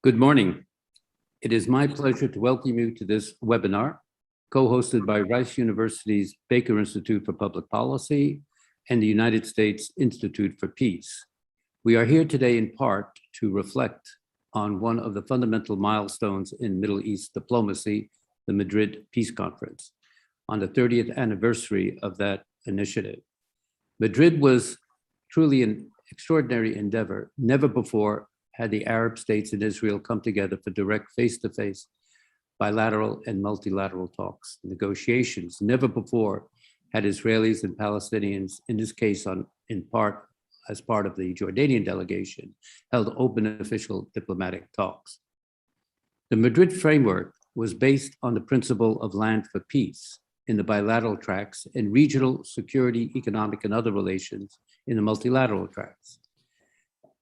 Good morning. It is my pleasure to welcome you to this webinar, co-hosted by Rice University's Baker Institute for Public Policy and the United States Institute for Peace. We are here today in part to reflect on one of the fundamental milestones in Middle East diplomacy, the Madrid Peace Conference, on the 30th anniversary of that initiative. Madrid was truly an extraordinary endeavor. Never before had the Arab states and Israel come together for direct face-to-face bilateral and multilateral talks, negotiations. Never before had Israelis and Palestinians, in this case as part of the Jordanian delegation, held open official diplomatic talks. The Madrid framework was based on the principle of land for peace in the bilateral tracks and regional security, economic, and other relations in the multilateral tracks.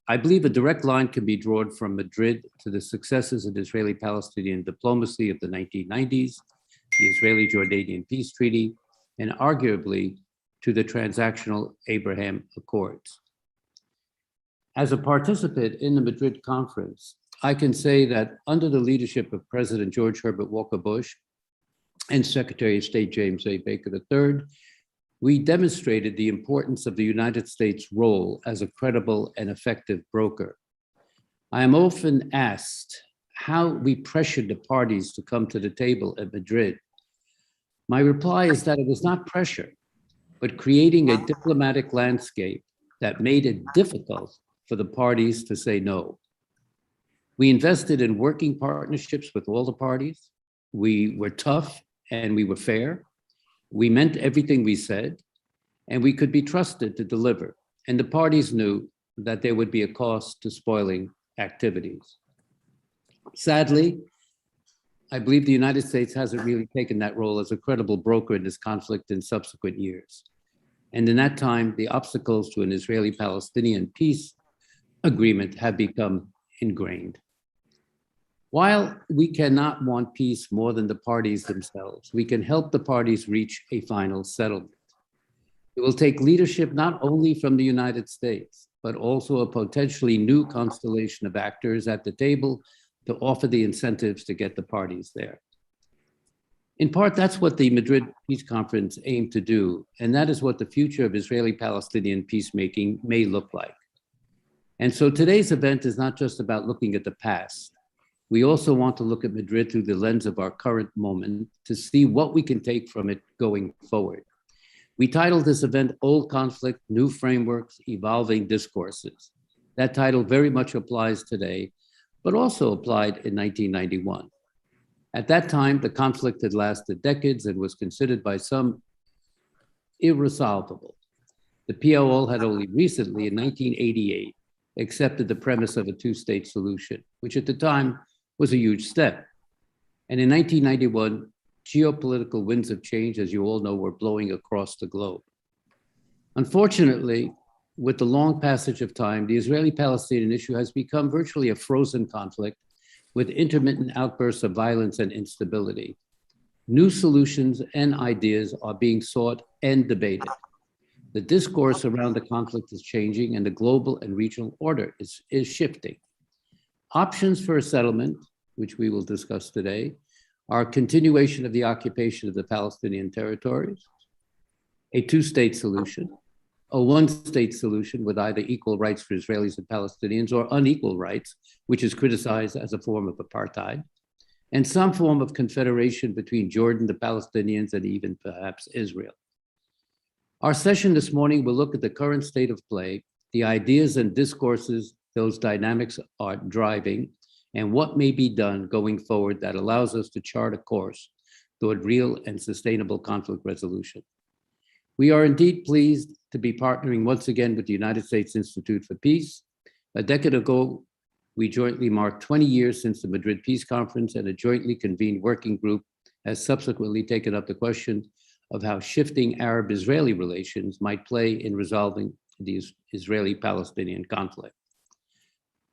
I believe a direct line can be drawn from Madrid to the successes of Israeli-Palestinian diplomacy of the 1990s, the Israeli-Jordanian peace treaty, and arguably to the transactional Abraham Accords. As a participant in the Madrid conference, I can say that under the leadership of President George Herbert Walker Bush and Secretary of State James A. Baker III, we demonstrated the importance of the United States' role as a credible and effective broker. I am often asked how we pressured the parties to come to the table at Madrid. My reply is that it was not pressure, but creating a diplomatic landscape that made it difficult for the parties to say no. We invested in working partnerships with all the parties. We were tough and we were fair. We meant everything we said, and we could be trusted to deliver. And the parties knew that there would be a cost to spoiling activities. Sadly, I believe the United States hasn't really taken that role as a credible broker in this conflict in subsequent years. And in that time, the obstacles to an Israeli-Palestinian peace agreement have become ingrained. While we cannot want peace more than the parties themselves, we can help the parties reach a final settlement. It will take leadership not only from the United States, but also a potentially new constellation of actors at the table to offer the incentives to get the parties there. In part, that's what the Madrid Peace Conference aimed to do, and that is what the future of Israeli-Palestinian peacemaking may look like. And so today's event is not just about looking at the past. We also want to look at Madrid through the lens of our current moment to see what we can take from it going forward. We titled this event, Old Conflict, New Frameworks, Evolving Discourses. That title very much applies today, but also applied in 1991. At that time, the conflict had lasted decades and was considered by some irresolvable. The PLO had only recently, in 1988, accepted the premise of a two-state solution, which at the time was a huge step. And in 1991, geopolitical winds of change, as you all know, were blowing across the globe. Unfortunately, with the long passage of time, the Israeli-Palestinian issue has become virtually a frozen conflict with intermittent outbursts of violence and instability. New solutions and ideas are being sought and debated. The discourse around the conflict is changing and the global and regional order is shifting. Options for a settlement, which we will discuss today, are a continuation of the occupation of the Palestinian territories, a two-state solution, a one-state solution with either equal rights for Israelis and Palestinians or unequal rights, which is criticized as a form of apartheid, and some form of confederation between Jordan, the Palestinians, and even perhaps Israel. Our session this morning will look at the current state of play, the ideas and discourses those dynamics are driving, and what may be done going forward that allows us to chart a course toward real and sustainable conflict resolution. We are indeed pleased to be partnering once again with the United States Institute for Peace. A decade ago, we jointly marked 20 years since the Madrid Peace Conference, and a jointly convened working group has subsequently taken up the question of how shifting Arab-Israeli relations might play in resolving the Israeli-Palestinian conflict.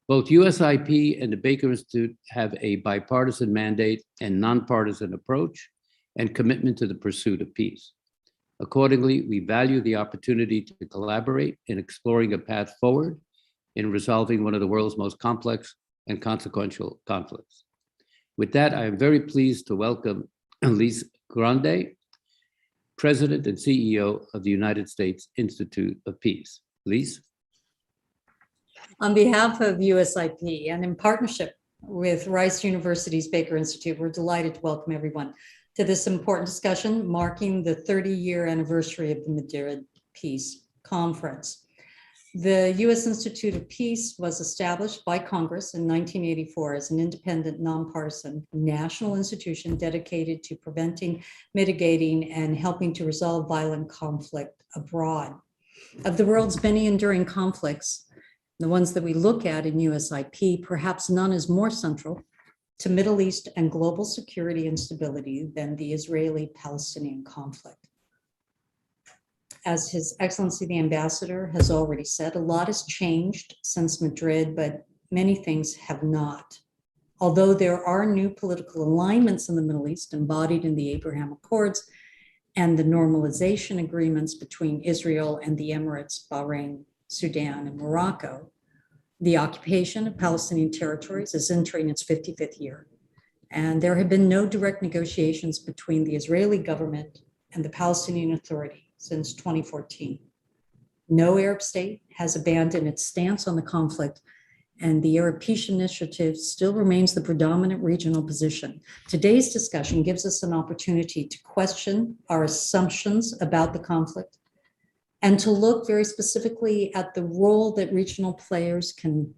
Both USIP and the Baker Institute have a bipartisan mandate and nonpartisan approach and commitment to the pursuit of peace. Accordingly, we value the opportunity to collaborate in exploring a path forward in resolving one of the world's most complex and consequential conflicts. With that, I am very pleased to welcome Lise Grande, President and CEO of the United States Institute of Peace. Lise? On behalf of USIP and in partnership with Rice University's Baker Institute, we're delighted to welcome everyone to this important discussion marking the 30-year anniversary of the Madrid Peace Conference. The U.S. Institute of Peace was established by Congress in 1984 as an independent, nonpartisan national institution dedicated to preventing, mitigating, and helping to resolve violent conflict abroad. Of the world's many enduring conflicts, the ones that we look at in USIP, perhaps none is more central to Middle East and global security and stability than the Israeli-Palestinian conflict. As His Excellency the Ambassador has already said, a lot has changed since Madrid, but many things have not. Although there are new political alignments in the Middle East embodied in the Abraham Accords and the normalization agreements between Israel and the Emirates, Bahrain, Sudan, and Morocco, the occupation of Palestinian territories is entering its 55th year. And there have been no direct negotiations between the Israeli government and the Palestinian Authority since 2014. No Arab state has abandoned its stance on the conflict, and the Arab Peace Initiative still remains the predominant regional position. Today's discussion gives us an opportunity to question our assumptions about the conflict and to look very specifically at the role that regional players can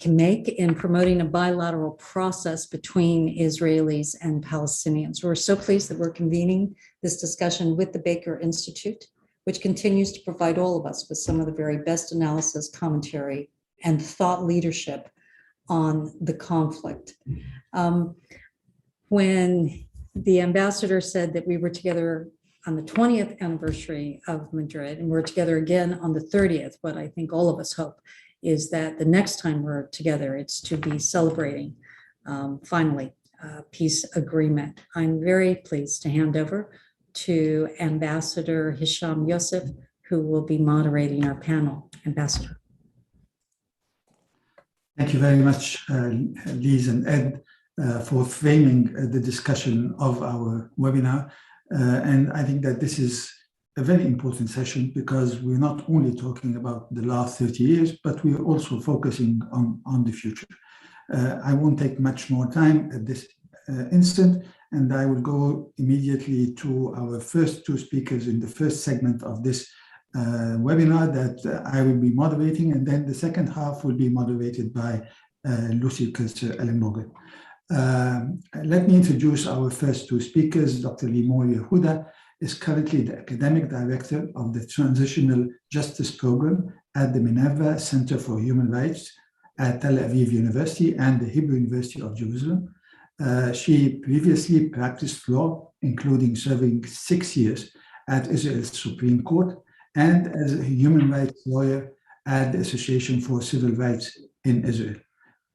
make in promoting a bilateral process between Israelis and Palestinians. We're so pleased that we're convening this discussion with the Baker Institute, which continues to provide all of us with some of the very best analysis, commentary, and thought leadership on the conflict. When the ambassador said that we were together on the 20th anniversary of Madrid, and we're together again on the 30th, what I think all of us hope is that the next time we're together, it's to be celebrating, finally, peace agreement. I'm very pleased to hand over to Ambassador Hisham Yosef, who will be moderating our panel. Ambassador. Thank you very much, Lise and Ed, for framing the discussion of our webinar. And I think that this is a very important session because we're not only talking about the last 30 years, but we're also focusing on the future. I won't take much more time at this instant, and I will go immediately to our first two speakers in the first segment of this webinar that I will be moderating, and then the second half will be moderated by Lucy Kurzer-Ellenbogen. Let me introduce our first two speakers. Dr. Limor Yehuda is currently the academic director of the Transitional Justice Program at the Minerva Center for Human Rights at Tel Aviv University and the Hebrew University of Jerusalem. She previously practiced law, including serving 6 years at Israel's Supreme Court and as a human rights lawyer at the Association for Civil Rights in Israel.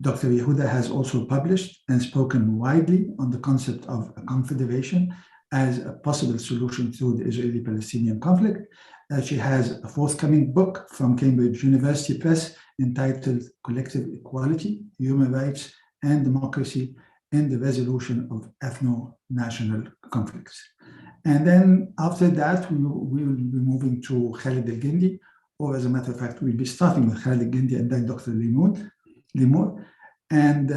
Dr. Yehuda has also published and spoken widely on the concept of a confederation as a possible solution to the Israeli-Palestinian conflict. She has a forthcoming book from Cambridge University Press entitled Collective Equality, Human Rights and Democracy in the Resolution of Ethno-National Conflicts. And then after that, we will be moving to Khaled El-Gindi, or as a matter of fact, we'll be starting with Khaled El-Gindi and then Dr. Limor. And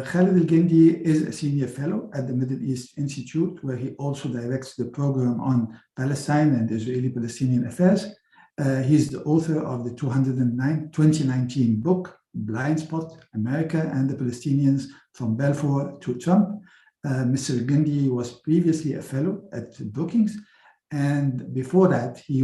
Khaled El-Gindi is a senior fellow at the Middle East Institute, where he also directs the program on Palestine and Israeli-Palestinian affairs. He's the author of the 2019 book, Blind Spot, America and the Palestinians from Balfour to Trump. Mr. El-Gindi was previously a fellow at Brookings, and before that, he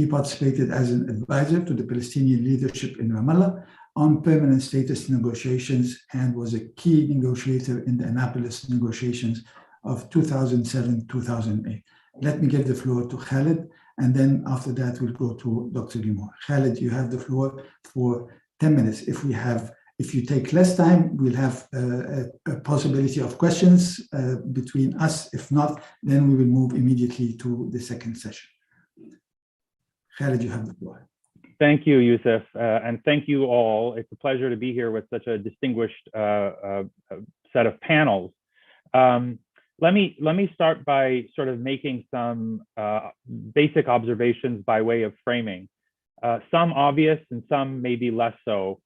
participated as an advisor to the Palestinian leadership in Ramallah on permanent status negotiations and was a key negotiator in the Annapolis negotiations of 2007-2008. Let me give the floor to Khaled, and then after that, we'll go to Dr. Limor. Khaled, you have the floor for 10 minutes. If you take less time, we'll have a possibility of questions between us. If not, then we will move immediately to the second session. Khaled, you have the floor. Thank you, Yusuf, and thank you all. It's a pleasure to be here with such a distinguished set of panels. Let me start by sort of making some basic observations by way of framing. Some obvious and some maybe less so.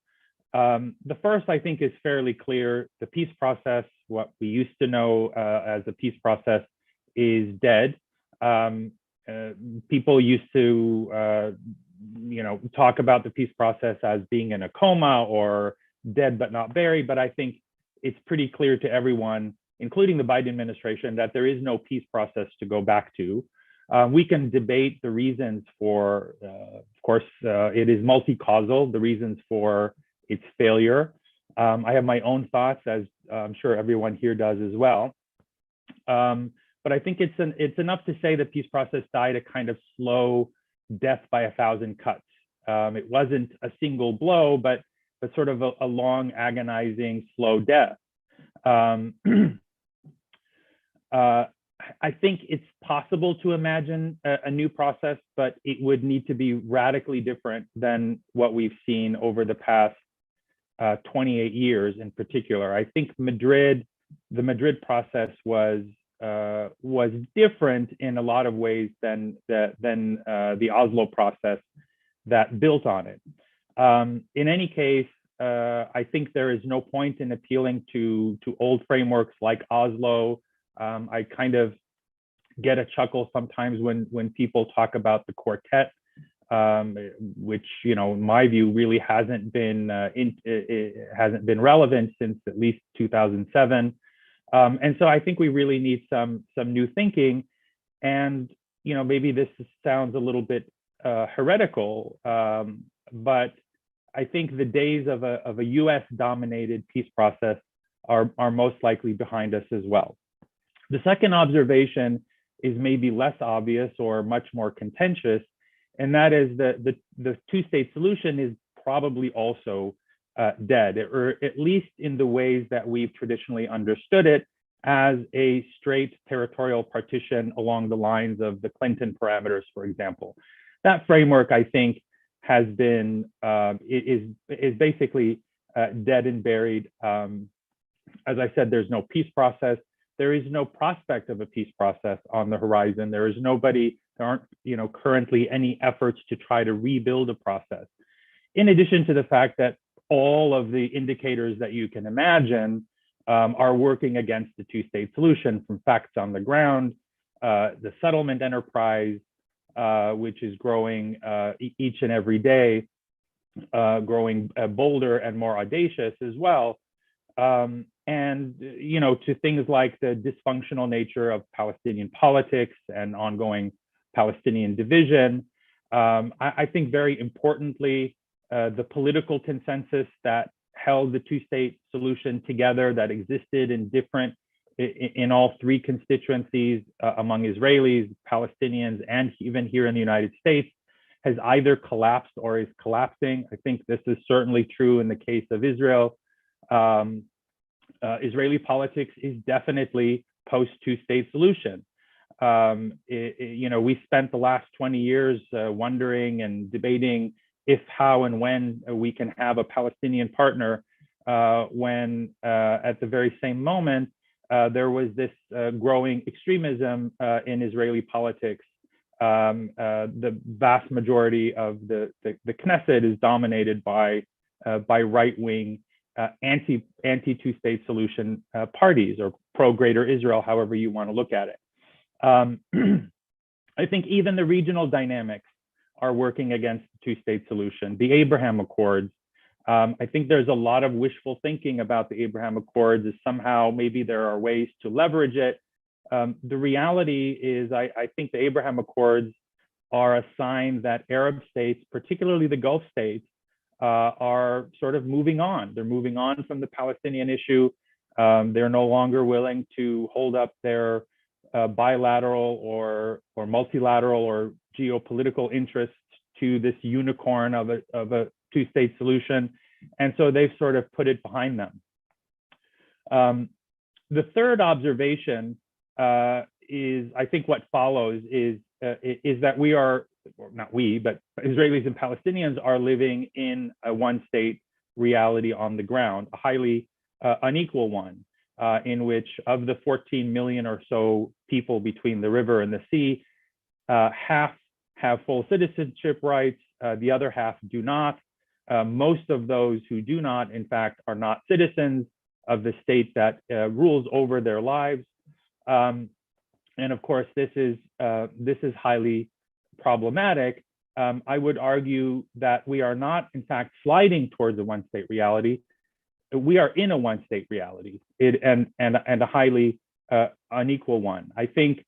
The first, I think, is fairly clear. The peace process, what we used to know as a peace process, is dead. People used to talk about the peace process as being in a coma or dead but not buried, but I think it's pretty clear to everyone, including the Biden administration, that there is no peace process to go back to. We can debate the reasons for, of course, it is multi-causal, the reasons for its failure. I have my own thoughts, as I'm sure everyone here does as well. But I think it's enough to say the peace process died a kind of slow death by 1,000 cuts. It wasn't a single blow, but sort of a long, agonizing, slow death. I think it's possible to imagine a new process, but it would need to be radically different than what we've seen over the past 28 years in particular. I think the Madrid process was different in a lot of ways than the Oslo process that built on it. In any case, I think there is no point in appealing to old frameworks like Oslo. I kind of get a chuckle sometimes when people talk about the quartet, which, in my view, really hasn't been relevant since at least 2007. And so I think we really need some new thinking. And maybe this sounds a little bit heretical, but I think the days of a US-dominated peace process are most likely behind us as well. The second observation is maybe less obvious or much more contentious, and that is that the two-state solution is probably also dead, or at least in the ways that we've traditionally understood it, as a straight territorial partition along the lines of the Clinton parameters, for example. That framework, I think, has been is basically dead and buried. As I said, there's no peace process. There is no prospect of a peace process on the horizon. There aren't currently any efforts to try to rebuild a process. In addition to the fact that all of the indicators that you can imagine are working against the two-state solution, from facts on the ground, the settlement enterprise, which is growing each and every day, growing bolder and more audacious as well. And to things like the dysfunctional nature of Palestinian politics and ongoing Palestinian division. I think very importantly, the political consensus that held the two-state solution together, that existed in all three constituencies among Israelis, Palestinians, and even here in the United States, has either collapsed or is collapsing. I think this is certainly true in the case of Israel. Israeli politics is definitely post-two-state solution. We spent the last 20 years wondering and debating if, how, and when we can have a Palestinian partner, when at the very same moment, there was this growing extremism in Israeli politics. The vast majority of the Knesset is dominated by right-wing anti-two-state solution parties, or pro-Greater Israel, however you want to look at it. I think even the regional dynamics are working against the two-state solution. The Abraham Accords, I think there's a lot of wishful thinking about the Abraham Accords, as somehow maybe there are ways to leverage it. The reality is I think the Abraham Accords are a sign that Arab states, particularly the Gulf states, are sort of moving on. They're moving on from the Palestinian issue. They're no longer willing to hold up their bilateral or multilateral or geopolitical interests to this unicorn of a two-state solution. And so they've sort of put it behind them. The third observation is, I think what follows is that we are or not we, but Israelis and Palestinians are living in a one-state reality on the ground, a highly unequal one, in which of the 14 million or so people between the river and the sea, half have full citizenship rights, the other half do not. Most of those who do not, in fact, are not citizens of the state that rules over their lives. And of course, this is highly problematic. I would argue that we are not, in fact, sliding towards a one-state reality. We are in a one-state reality, and a highly unequal one. I think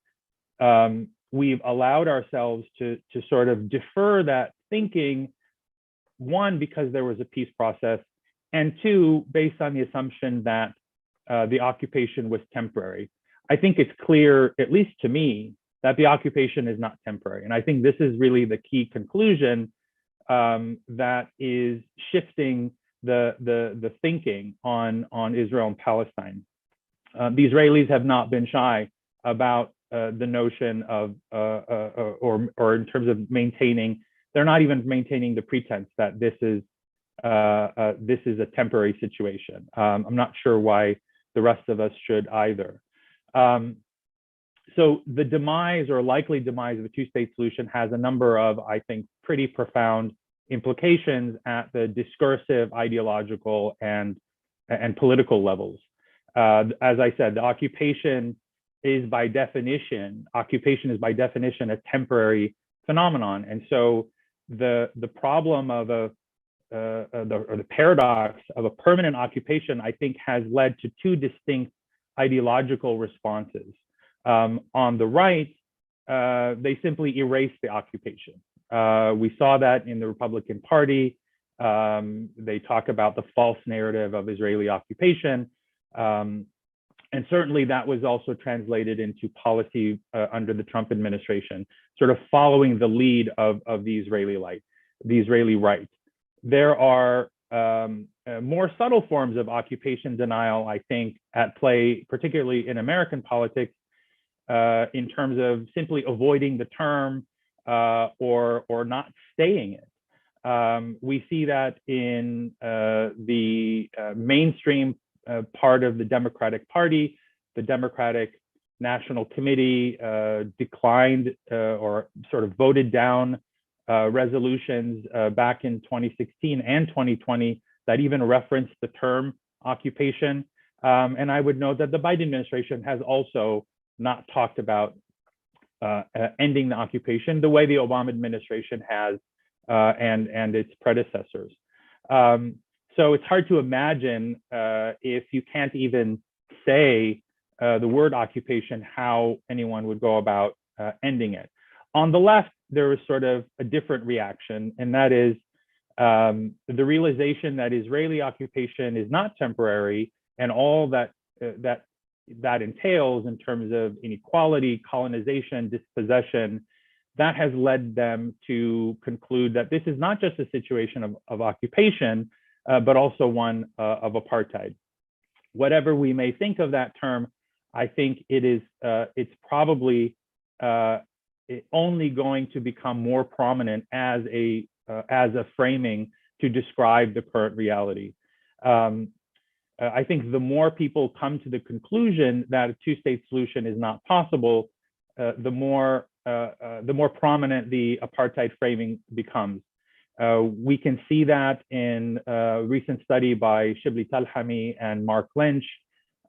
we've allowed ourselves to sort of defer that thinking, one, because there was a peace process, and two, based on the assumption that the occupation was temporary. I think it's clear, at least to me, that the occupation is not temporary. And I think this is really the key conclusion that is shifting the thinking on Israel and Palestine. The Israelis have not been shy about the notion of, or in terms of maintaining, they're not even maintaining the pretense that this is a temporary situation. I'm not sure why the rest of us should either. So the demise or likely demise of a two-state solution has a number of, I think, pretty profound implications at the discursive, ideological, and political levels. As I said, the occupation is by definition a temporary phenomenon. And so the problem of the paradox of a permanent occupation, I think, has led to two distinct ideological responses. On the right, they simply erase the occupation. We saw that in the Republican Party. They talk about the false narrative of Israeli occupation. And certainly that was also translated into policy under the Trump administration, sort of following the lead of the Israeli right. There are more subtle forms of occupation denial, I think, at play, particularly in American politics, in terms of simply avoiding the term or not staying it. We see that in the mainstream part of the Democratic Party. The Democratic National Committee declined or sort of voted down resolutions back in 2016 and 2020 that even referenced the term occupation. And I would note that the Biden administration has also not talked about ending the occupation the way the Obama administration has and its predecessors. So it's hard to imagine if you can't even say the word occupation, how anyone would go about ending it. On the left, there was sort of a different reaction, and that is the realization that Israeli occupation is not temporary, and all that entails in terms of inequality, colonization, dispossession. That has led them to conclude that this is not just a situation of occupation, but also one of apartheid. Whatever we may think of that term, I think it's probably only going to become more prominent as a framing to describe the current reality. I think the more people come to the conclusion that a two-state solution is not possible, the more prominent the apartheid framing becomes. We can see that in a recent study by Shibli Talhami and Mark Lynch,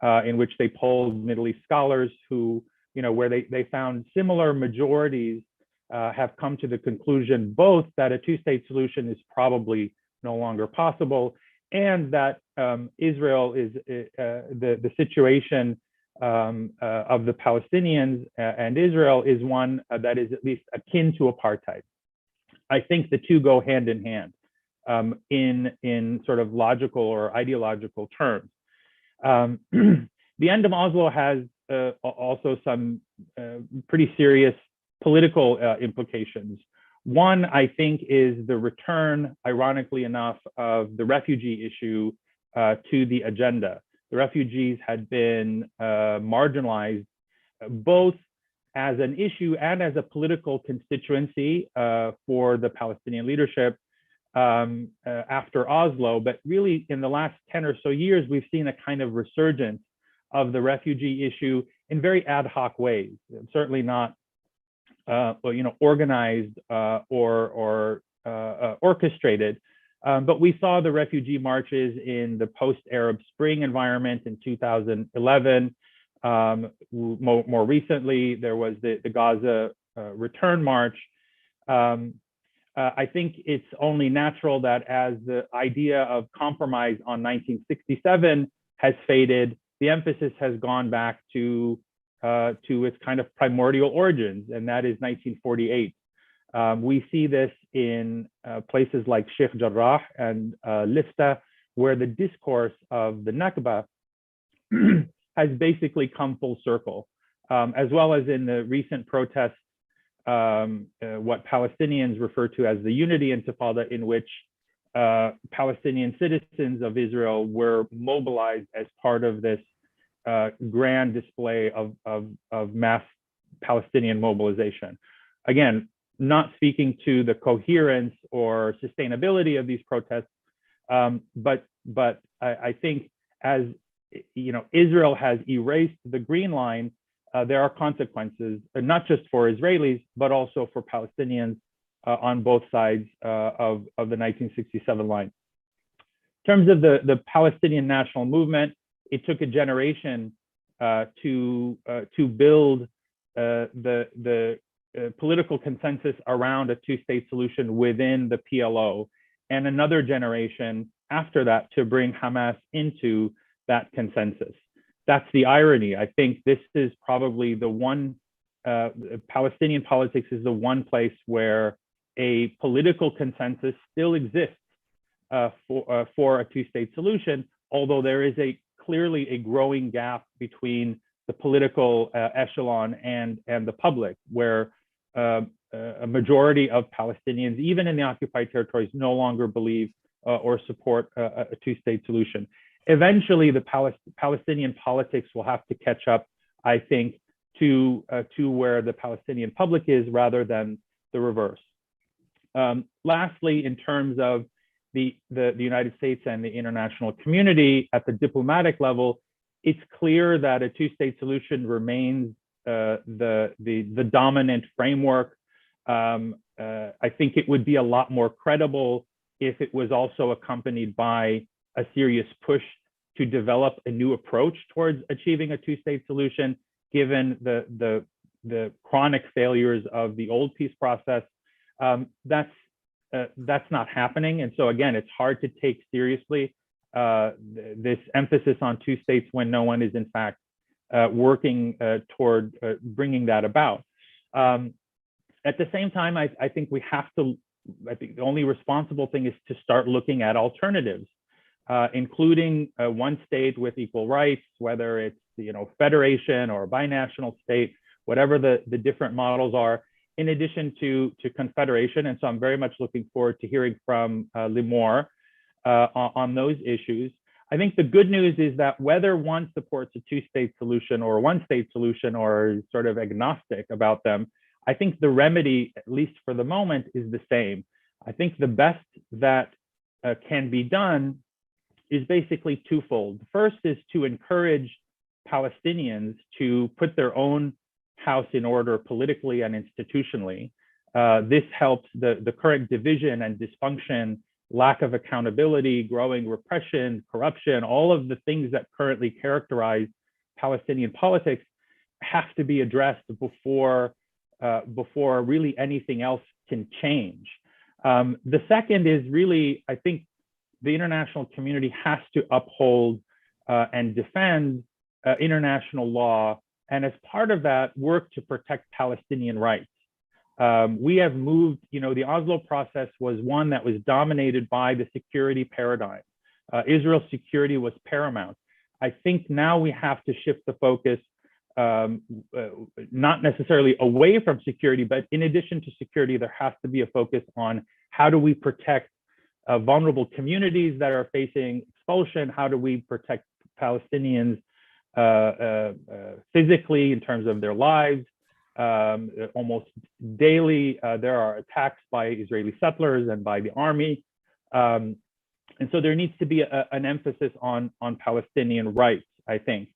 in which they polled Middle East scholars who, where they found similar majorities have come to the conclusion both that a two-state solution is probably no longer possible, and that Israel is the situation of the Palestinians and Israel is one that is at least akin to apartheid. I think the two go hand in hand in sort of logical or ideological terms. The end of Oslo has also some pretty serious political implications. One, I think, is the return, ironically enough, of the refugee issue to the agenda. The refugees had been marginalized both as an issue and as a political constituency for the Palestinian leadership after Oslo. But really, in the last 10 or so years, we've seen a kind of resurgence of the refugee issue in very ad hoc ways, certainly not organized or orchestrated. But we saw the refugee marches in the post-Arab Spring environment in 2011. More recently, there was the Gaza return march. I think it's only natural that as the idea of compromise on 1967 has faded, the emphasis has gone back to its kind of primordial origins, and that is 1948. We see this in places like Sheikh Jarrah and Lifta, where the discourse of the Nakba has basically come full circle, as well as in the recent protests, what Palestinians refer to as the Unity Intifada, in which Palestinian citizens of Israel were mobilized as part of this grand display of mass Palestinian mobilization. Again, not speaking to the coherence or sustainability of these protests, but I think as Israel has erased the green line, there are consequences, not just for Israelis, but also for Palestinians on both sides of the 1967 line. In terms of the Palestinian national movement, it took a generation to build the political consensus around a two-state solution within the PLO, and another generation after that to bring Hamas into that consensus. That's the irony. I think this is probably the one, Palestinian politics is the one place where a political consensus still exists for a two-state solution, although there is clearly a growing gap between the political echelon and the public, where a majority of Palestinians, even in the occupied territories, no longer believe or support a two-state solution. Eventually, the Palestinian politics will have to catch up, I think, to where the Palestinian public is, rather than the reverse. Lastly, in terms of the United States and the international community at the diplomatic level, it's clear that a two-state solution remains the dominant framework. I think it would be a lot more credible if it was also accompanied by a serious push to develop a new approach towards achieving a two-state solution, given the chronic failures of the old peace process. That's not happening. And so again, it's hard to take seriously this emphasis on two states when no one is in fact working toward bringing that about. At the same time, I think the only responsible thing is to start looking at alternatives, including one state with equal rights, whether it's federation or binational state, whatever the different models are, in addition to confederation. And so I'm very much looking forward to hearing from Limor on those issues. I think the good news is that whether one supports a two-state solution or a one-state solution, or is sort of agnostic about them, I think the remedy, at least for the moment, is the same. I think the best that can be done is basically twofold. The first is to encourage Palestinians to put their own house in order politically and institutionally. This helps the current division and dysfunction, lack of accountability, growing repression, corruption, all of the things that currently characterize Palestinian politics have to be addressed before really anything else can change. The second is really, I think the international community has to uphold and defend international law, and as part of that, work to protect Palestinian rights. We have moved, the Oslo process was one that was dominated by the security paradigm. Israel's security was paramount. I think now we have to shift the focus, not necessarily away from security, but in addition to security, there has to be a focus on how do we protect vulnerable communities that are facing expulsion? How do we protect Palestinians physically in terms of their lives? Almost daily, there are attacks by Israeli settlers and by the army. And so there needs to be an emphasis on Palestinian rights, I think.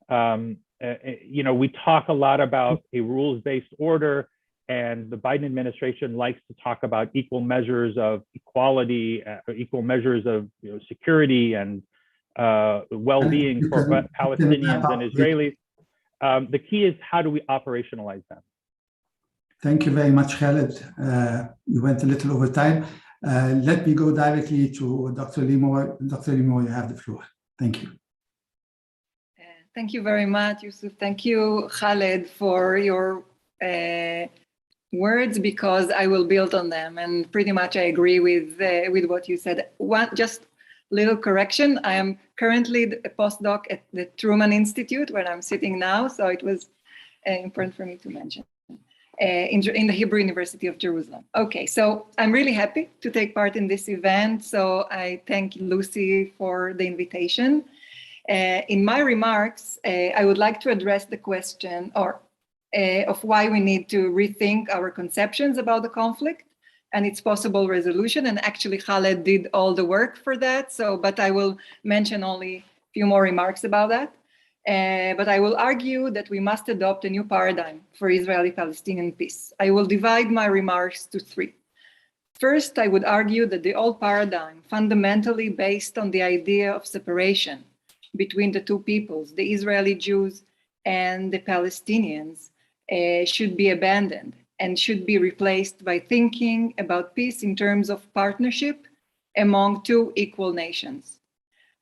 You know, we talk a lot about a rules-based order, and the Biden administration likes to talk about equal measures of equality, equal measures of security and well-being for Palestinians and Israelis. The key is, how do we operationalize them? Thank you very much, Khaled. You went a little over time. Let me go directly to Dr. Limor. Dr. Limor, you have the floor. Thank you. Thank you very much, Yusuf. Thank you, Khaled, for your words, because I will build on them, and pretty much I agree with what you said. Just little correction. I am currently a postdoc at the Truman Institute, where I'm sitting now, so it was important for me to mention, in the Hebrew University of Jerusalem. Okay, so I'm really happy to take part in this event, so I thank Lucy for the invitation. In my remarks, I would like to address the question of why we need to rethink our conceptions about the conflict and its possible resolution. And actually, Khaled did all the work for that. But I will mention only a few more remarks about that. But I will argue that we must adopt a new paradigm for Israeli-Palestinian peace. I will divide my remarks to three. First, I would argue that the old paradigm, fundamentally based on the idea of separation between the two peoples, the Israeli Jews and the Palestinians, should be abandoned and should be replaced by thinking about peace in terms of partnership among two equal nations.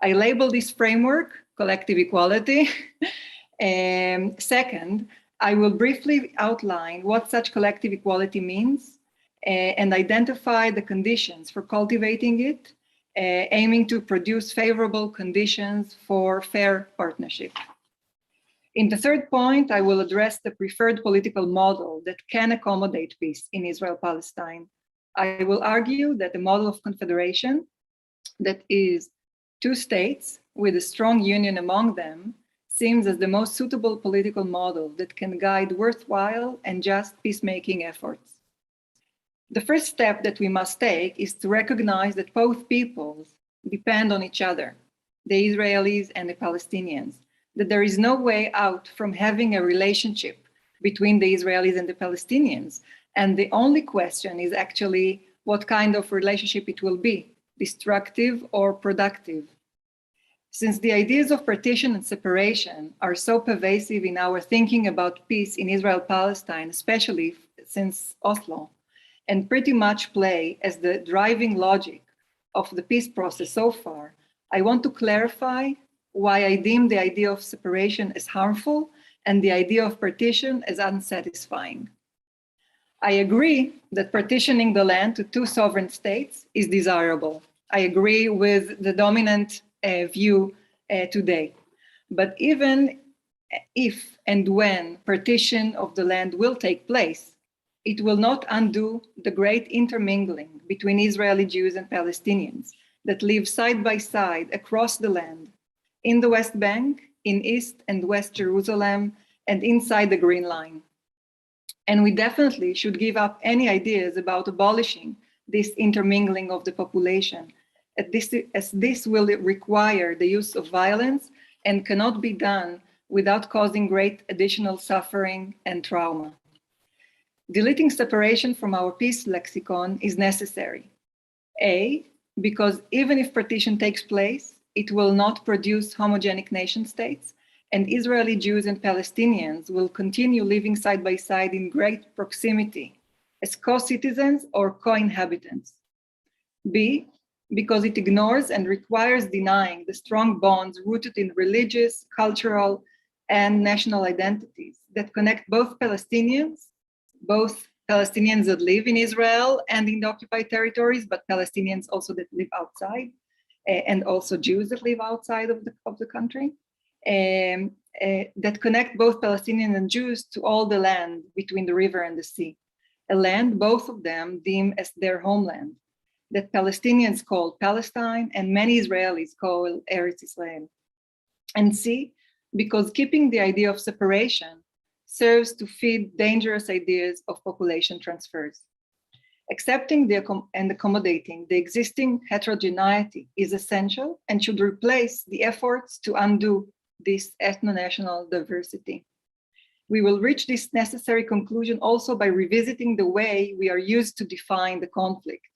I label this framework collective equality. Second, I will briefly outline what such collective equality means and identify the conditions for cultivating it, aiming to produce favorable conditions for fair partnership. In the third point, I will address the preferred political model that can accommodate peace in Israel-Palestine. I will argue that the model of confederation, that is two states with a strong union among them, seems as the most suitable political model that can guide worthwhile and just peacemaking efforts. The first step that we must take is to recognize that both peoples depend on each other, the Israelis and the Palestinians, that there is no way out from having a relationship between the Israelis and the Palestinians. And the only question is actually what kind of relationship it will be, destructive or productive. Since the ideas of partition and separation are so pervasive in our thinking about peace in Israel-Palestine, especially since Oslo, and pretty much play as the driving logic of the peace process so far, I want to clarify why I deem the idea of separation as harmful and the idea of partition as unsatisfying. I agree that partitioning the land to two sovereign states is desirable. I agree with the dominant view today. But even if and when partition of the land will take place, it will not undo the great intermingling between Israeli Jews and Palestinians that live side by side across the land, in the West Bank, in East and West Jerusalem, and inside the Green Line. And we definitely should give up any ideas about abolishing this intermingling of the population, as this will require the use of violence and cannot be done without causing great additional suffering and trauma. Deleting separation from our peace lexicon is necessary. A, because even if partition takes place, it will not produce homogenic nation states, and Israeli Jews and Palestinians will continue living side by side in great proximity as co-citizens or co-inhabitants. B, because it ignores and requires denying the strong bonds rooted in religious, cultural, and national identities that connect both Palestinians that live in Israel and in the occupied territories, but Palestinians also that live outside, and also Jews that live outside of the country, that connect both Palestinians and Jews to all the land between the river and the sea, a land both of them deem as their homeland, that Palestinians call Palestine and many Israelis call Eretz Israel. And C, because keeping the idea of separation serves to feed dangerous ideas of population transfers. Accepting and accommodating the existing heterogeneity is essential and should replace the efforts to undo this ethno-national diversity. We will reach this necessary conclusion also by revisiting the way we are used to define the conflict.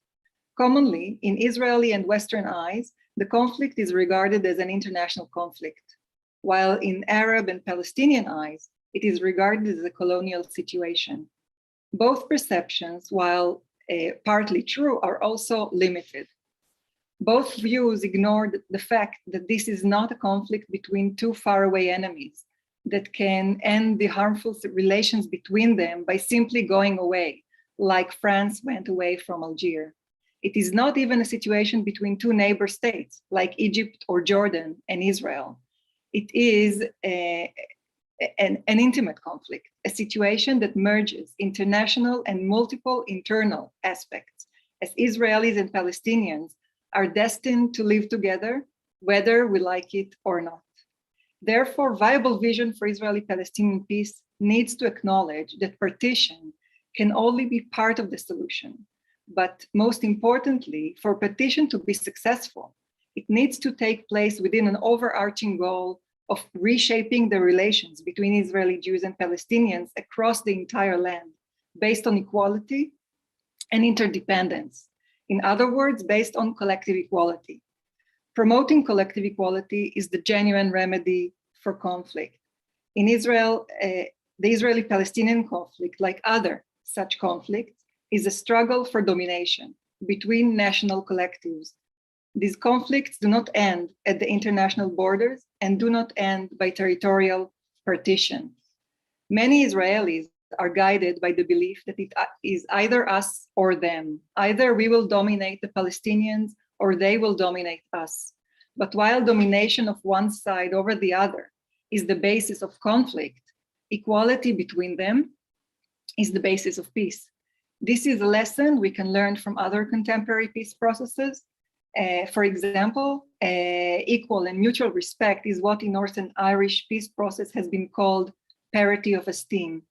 Commonly, in Israeli and Western eyes, the conflict is regarded as an international conflict, while in Arab and Palestinian eyes, it is regarded as a colonial situation. Both perceptions, while partly true, are also limited. Both views ignore the fact that this is not a conflict between two faraway enemies that can end the harmful relations between them by simply going away, like France went away from Algeria. It is not even a situation between two neighbor states, like Egypt or Jordan and Israel. It is an intimate conflict, a situation that merges international and multiple internal aspects, as Israelis and Palestinians are destined to live together, whether we like it or not. Therefore, viable vision for Israeli-Palestinian peace needs to acknowledge that partition can only be part of the solution. But most importantly, for partition to be successful, it needs to take place within an overarching goal of reshaping the relations between Israeli Jews and Palestinians across the entire land, based on equality and interdependence. In other words, based on collective equality. Promoting collective equality is the genuine remedy for conflict. In Israel, the Israeli-Palestinian conflict, like other such conflicts, is a struggle for domination between national collectives. These conflicts do not end at the international borders and do not end by territorial partition. Many Israelis are guided by the belief that it is either us or them. Either we will dominate the Palestinians or they will dominate us. But while domination of one side over the other is the basis of conflict, equality between them is the basis of peace. This is a lesson we can learn from other contemporary peace processes. For example, equal and mutual respect is what in Northern Irish peace process has been called parity of esteem.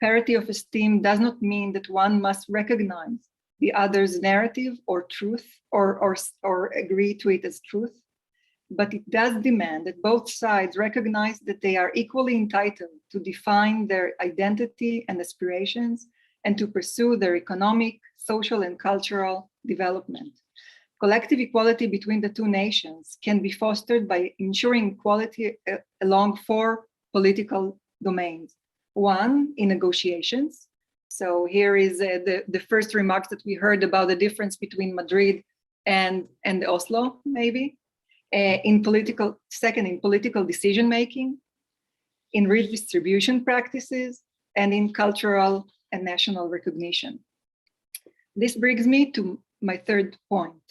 Parity of esteem does not mean that one must recognize the other's narrative or truth or agree to it as truth, but it does demand that both sides recognize that they are equally entitled to define their identity and aspirations and to pursue their economic, social, and cultural development. Collective equality between the two nations can be fostered by ensuring equality along 4 political domains. 1, in negotiations. So here is the first remarks that we heard about the difference between Madrid and Oslo, maybe. Second, in political decision-making, in redistribution practices, and in cultural and national recognition. This brings me to my third point,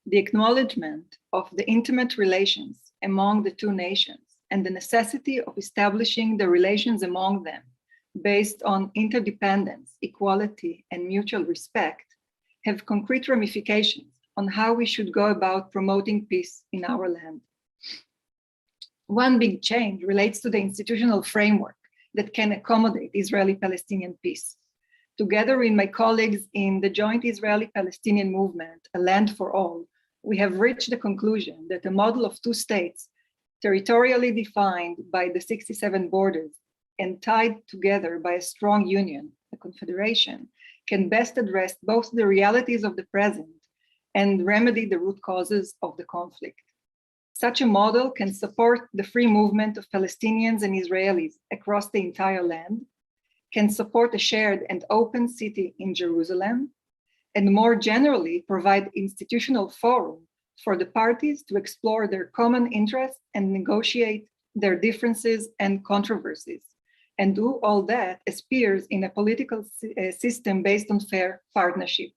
the acknowledgement of the intimate relations among the two nations and the necessity of establishing the relations among them based on interdependence, equality, and mutual respect have concrete ramifications on how we should go about promoting peace in our land. One big change relates to the institutional framework that can accommodate Israeli-Palestinian peace. Together with my colleagues in the joint Israeli-Palestinian movement, A Land for All, we have reached the conclusion that a model of 2 states, territorially defined by the 67 borders and tied together by a strong union, a confederation, can best address both the realities of the present and remedy the root causes of the conflict. Such a model can support the free movement of Palestinians and Israelis across the entire land, can support a shared and open city in Jerusalem, and more generally provide institutional forum for the parties to explore their common interests and negotiate their differences and controversies, and do all that as peers in a political system based on fair partnership.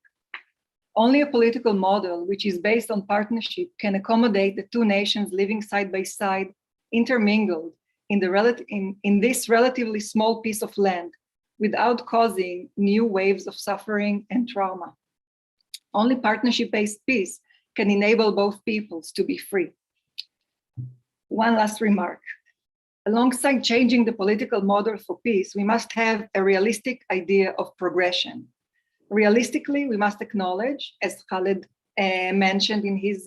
Only a political model which is based on partnership can accommodate the two nations living side by side, intermingled in this relatively small piece of land without causing new waves of suffering and trauma. Only partnership-based peace can enable both peoples to be free. One last remark. Alongside changing the political model for peace, we must have a realistic idea of progression. Realistically, we must acknowledge, as Khaled mentioned in his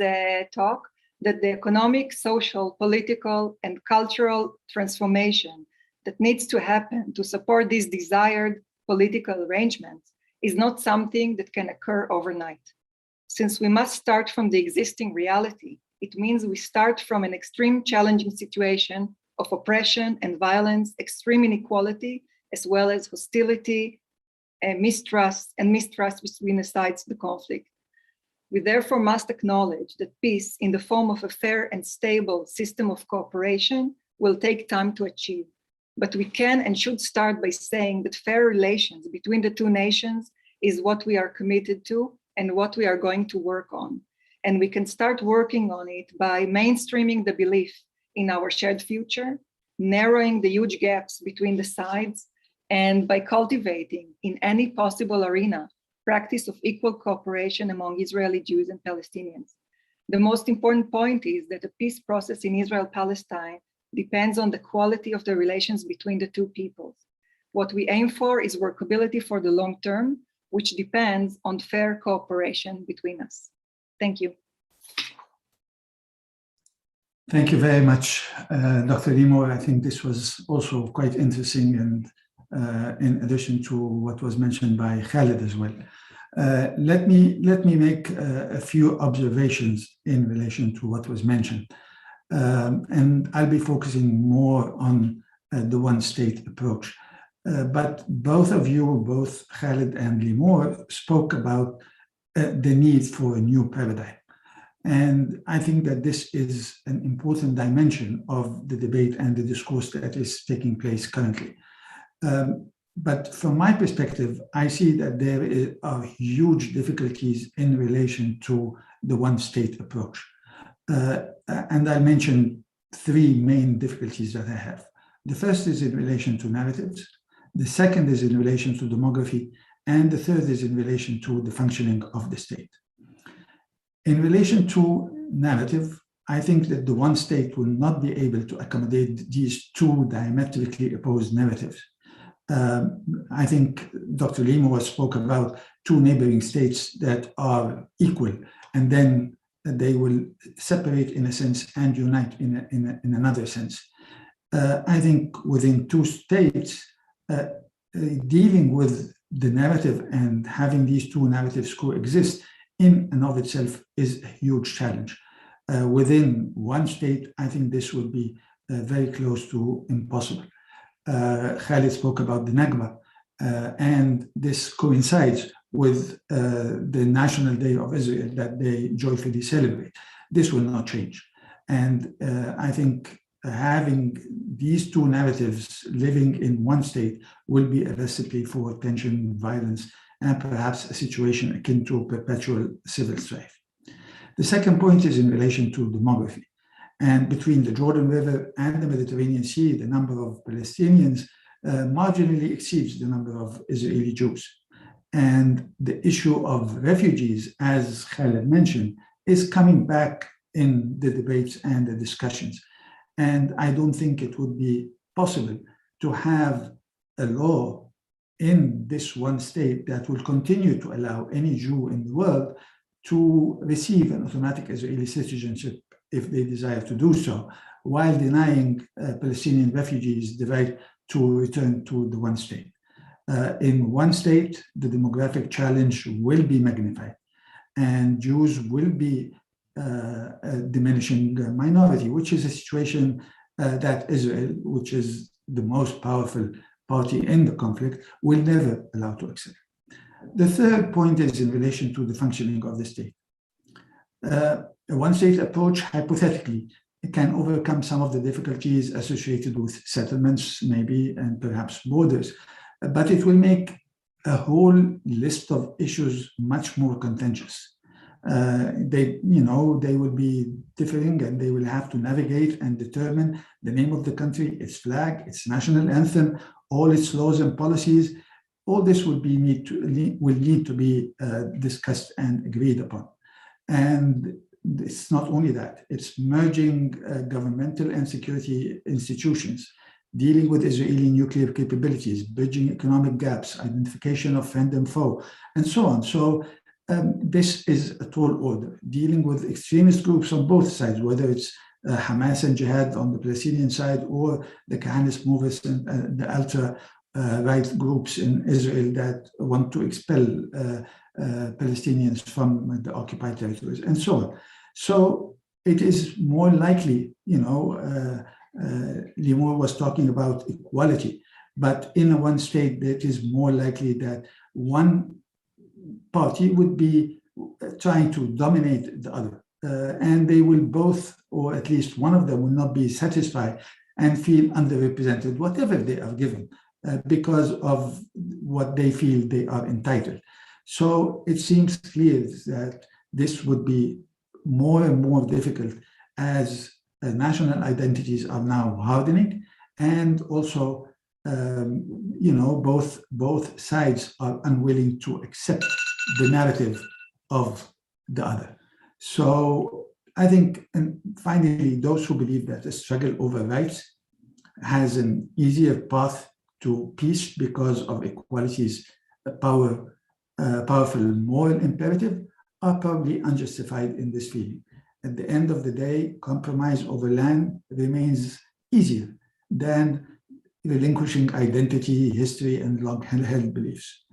talk, that the economic, social, political, and cultural transformation that needs to happen to support these desired political arrangements is not something that can occur overnight. Since we must start from the existing reality, it means we start from an extreme challenging situation of oppression and violence, extreme inequality, as well as hostility and mistrust between the sides of the conflict. We therefore must acknowledge that peace in the form of a fair and stable system of cooperation will take time to achieve. But we can and should start by saying that fair relations between the two nations is what we are committed to and what we are going to work on. And we can start working on it by mainstreaming the belief in our shared future, narrowing the huge gaps between the sides, and by cultivating in any possible arena practice of equal cooperation among Israeli Jews and Palestinians. The most important point is that the peace process in Israel-Palestine depends on the quality of the relations between the two peoples. What we aim for is workability for the long term, which depends on fair cooperation between us. Thank you. Thank you very much, Dr. Limor. I think this was also quite interesting, and in addition to what was mentioned by Khaled as well. Let me make a few observations in relation to what was mentioned. And I'll be focusing more on the one-state approach. But both of you, both Khaled and Limor, spoke about the need for a new paradigm. And I think that this is an important dimension of the debate and the discourse that is taking place currently. But from my perspective, I see that there are huge difficulties in relation to the one-state approach. And I mentioned three main difficulties that I have. The first is in relation to narratives. The second is in relation to demography. And the third is in relation to the functioning of the state. In relation to narrative, I think that the one state will not be able to accommodate these two diametrically opposed narratives. I think Dr. Limor spoke about two neighboring states that are equal, and then they will separate in a sense and unite in another sense. I think within two states, dealing with the narrative and having these two narratives coexist in and of itself is a huge challenge. Within one state, I think this would be very close to impossible. Khaled spoke about the Nakba, and this coincides with the National Day of Israel that they joyfully celebrate. This will not change. And I think having these two narratives living in one state will be a recipe for tension, violence, and perhaps a situation akin to perpetual civil strife. The second point is in relation to demography. And between the Jordan River and the Mediterranean Sea, the number of Palestinians marginally exceeds the number of Israeli Jews. And the issue of refugees, as Khaled mentioned, is coming back in the debates and the discussions. And I don't think it would be possible to have a law in this one state that will continue to allow any Jew in the world to receive an automatic Israeli citizenship if they desire to do so, while denying Palestinian refugees the right to return to the one state. In one state, the demographic challenge will be magnified, and Jews will be a diminishing minority, which is a situation that Israel, which is the most powerful party in the conflict, will never allow to accept. The third point is in relation to the functioning of the state. A one-state approach, hypothetically, can overcome some of the difficulties associated with settlements, maybe, and perhaps borders, but it will make a whole list of issues much more contentious. They will be differing, and they will have to navigate and determine the name of the country, its flag, its national anthem, all its laws and policies. All this will need to be discussed and agreed upon. And it's not only that, it's merging governmental and security institutions, dealing with Israeli nuclear capabilities, bridging economic gaps, identification of friend and foe, and so on. So this is a tall order, dealing with extremist groups on both sides, whether it's Hamas and Jihad on the Palestinian side, or the Kahanist movements and the ultra-right groups in Israel that want to expel Palestinians from the occupied territories, and so on. So it is more likely, Limor was talking about equality, but in one state, it is more likely that one party would be trying to dominate the other, and they will both, or at least one of them, will not be satisfied and feel underrepresented, whatever they are given, because of what they feel they are entitled. So it seems clear that this would be more and more difficult as national identities are now hardening, and also, both sides are unwilling to accept the narrative of the other. So I think, and finally, those who believe that the struggle over rights has an easier path to peace because of equality's powerful moral imperative are probably unjustified in this feeling. At the end of the day, compromise over land remains easier than relinquishing identity, history, and long-held beliefs.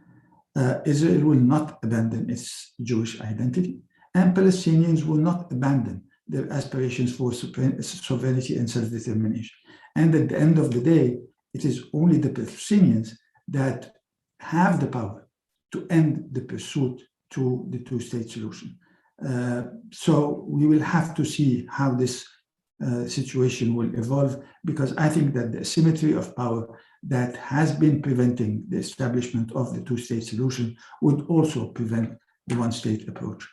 Israel will not abandon its Jewish identity, and Palestinians will not abandon their aspirations for sovereignty and self-determination. And at the end of the day, it is only the Palestinians that have the power to end the pursuit to the two-state solution. So we will have to see how this situation will evolve, because I think that the asymmetry of power that has been preventing the establishment of the two-state solution would also prevent the one-state approach.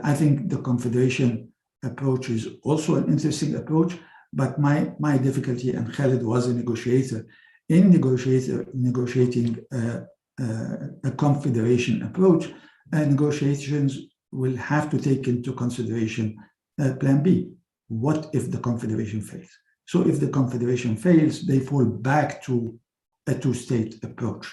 I think the confederation approach is also an interesting approach, but my difficulty, and Khaled was a negotiator, in negotiating a confederation approach, negotiations will have to take into consideration Plan B. What if the confederation fails? So if the confederation fails, they fall back to a two-state approach,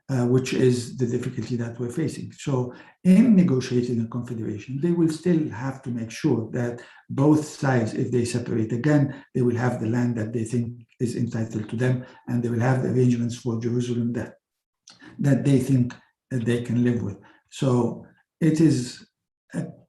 which is the difficulty that we're facing. So in negotiating a confederation, they will still have to make sure that both sides, if they separate again, they will have the land that they think is entitled to them, and they will have the arrangements for Jerusalem that they think they can live with. So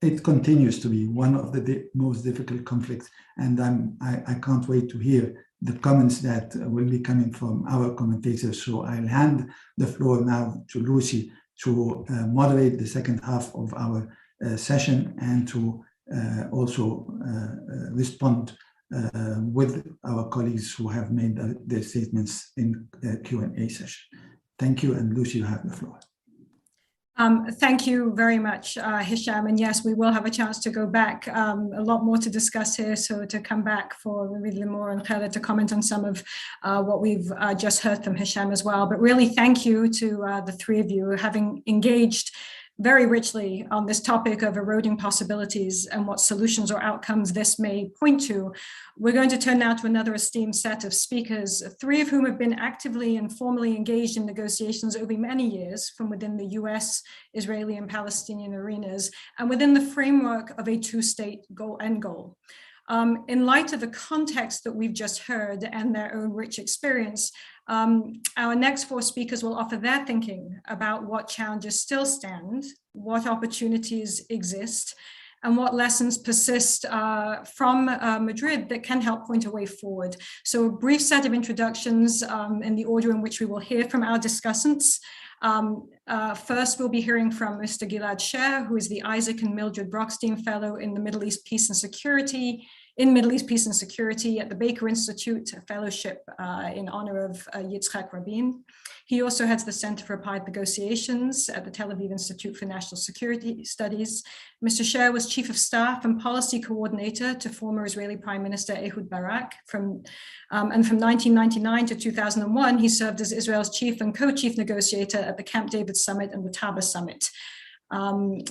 it continues to be one of the most difficult conflicts, and I can't wait to hear the comments that will be coming from our commentators. So I'll hand the floor now to Lucy to moderate the second half of our session, and to also respond with our colleagues who have made their statements in the Q&A session. Thank you, and Lucy, you have the floor. Thank you very much, Hisham. And yes, we will have a chance to go back. A lot more to discuss here. So to come back for maybe Limor and Khaled to comment on some of what we've just heard from Hisham as well. But really, thank you to the three of you having engaged very richly on this topic of eroding possibilities and what solutions or outcomes this may point to. We're going to turn now to another esteemed set of speakers, three of whom have been actively and formally engaged in negotiations over many years from within the US, Israeli and Palestinian arenas, and within the framework of a two-state end goal. In light of the context that we've just heard and their own rich experience, our next four speakers will offer their thinking about what challenges still stand, what opportunities exist, and what lessons persist from Madrid that can help point a way forward. So a brief set of introductions in the order in which we will hear from our discussants. First, we'll be hearing from Mr. Gilad Sher, who is the Isaac and Mildred Brockstein Fellow in the Middle East Peace and Security, at the Baker Institute, a fellowship in honor of Yitzhak Rabin. He also heads the Center for Applied Negotiations at the Tel Aviv Institute for National Security Studies. Mr. Sher was Chief of Staff and Policy Coordinator to former Israeli Prime Minister Ehud Barak. And from 1999 to 2001, he served as Israel's Chief and Co-Chief Negotiator at the Camp David Summit and the Taba Summit.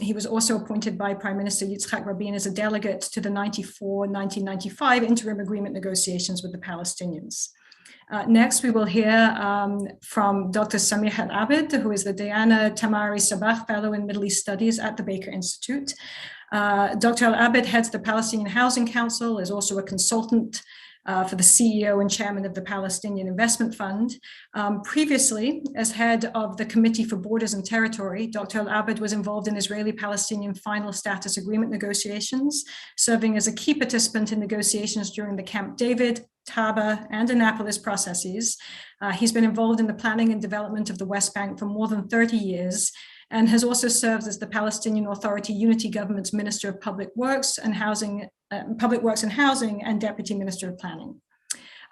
He was also appointed by Prime Minister Yitzhak Rabin as a delegate to the 1994-1995 interim agreement negotiations with the Palestinians. Next, we will hear from Dr. Samir Al-Abid, who is the Diana Tamari Sabah Fellow in Middle East Studies at the Baker Institute. Dr. Al-Abid heads the Palestinian Housing Council, is also a consultant for the CEO and chairman of the Palestinian Investment Fund. Previously, as head of the Committee for Borders and Territory, Dr. Al-Abid was involved in Israeli-Palestinian final status agreement negotiations, serving as a key participant in negotiations during the Camp David, Taba, and Annapolis processes. He's been involved in the planning and development of the West Bank for more than 30 years, and has also served as the Palestinian Authority Unity Government's Minister of Public Works and Housing, and Deputy Minister of Planning.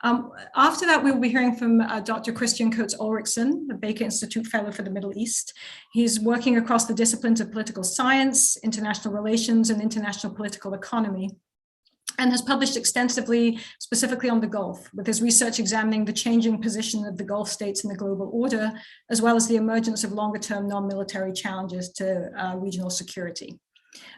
After that, we'll be hearing from Dr. Christian Coates-Ulrichsen, the Baker Institute Fellow for the Middle East. He's working across the disciplines of political science, international relations, and international political economy, and has published extensively, specifically on the Gulf, with his research examining the changing position of the Gulf states in the global order, as well as the emergence of longer-term non-military challenges to regional security.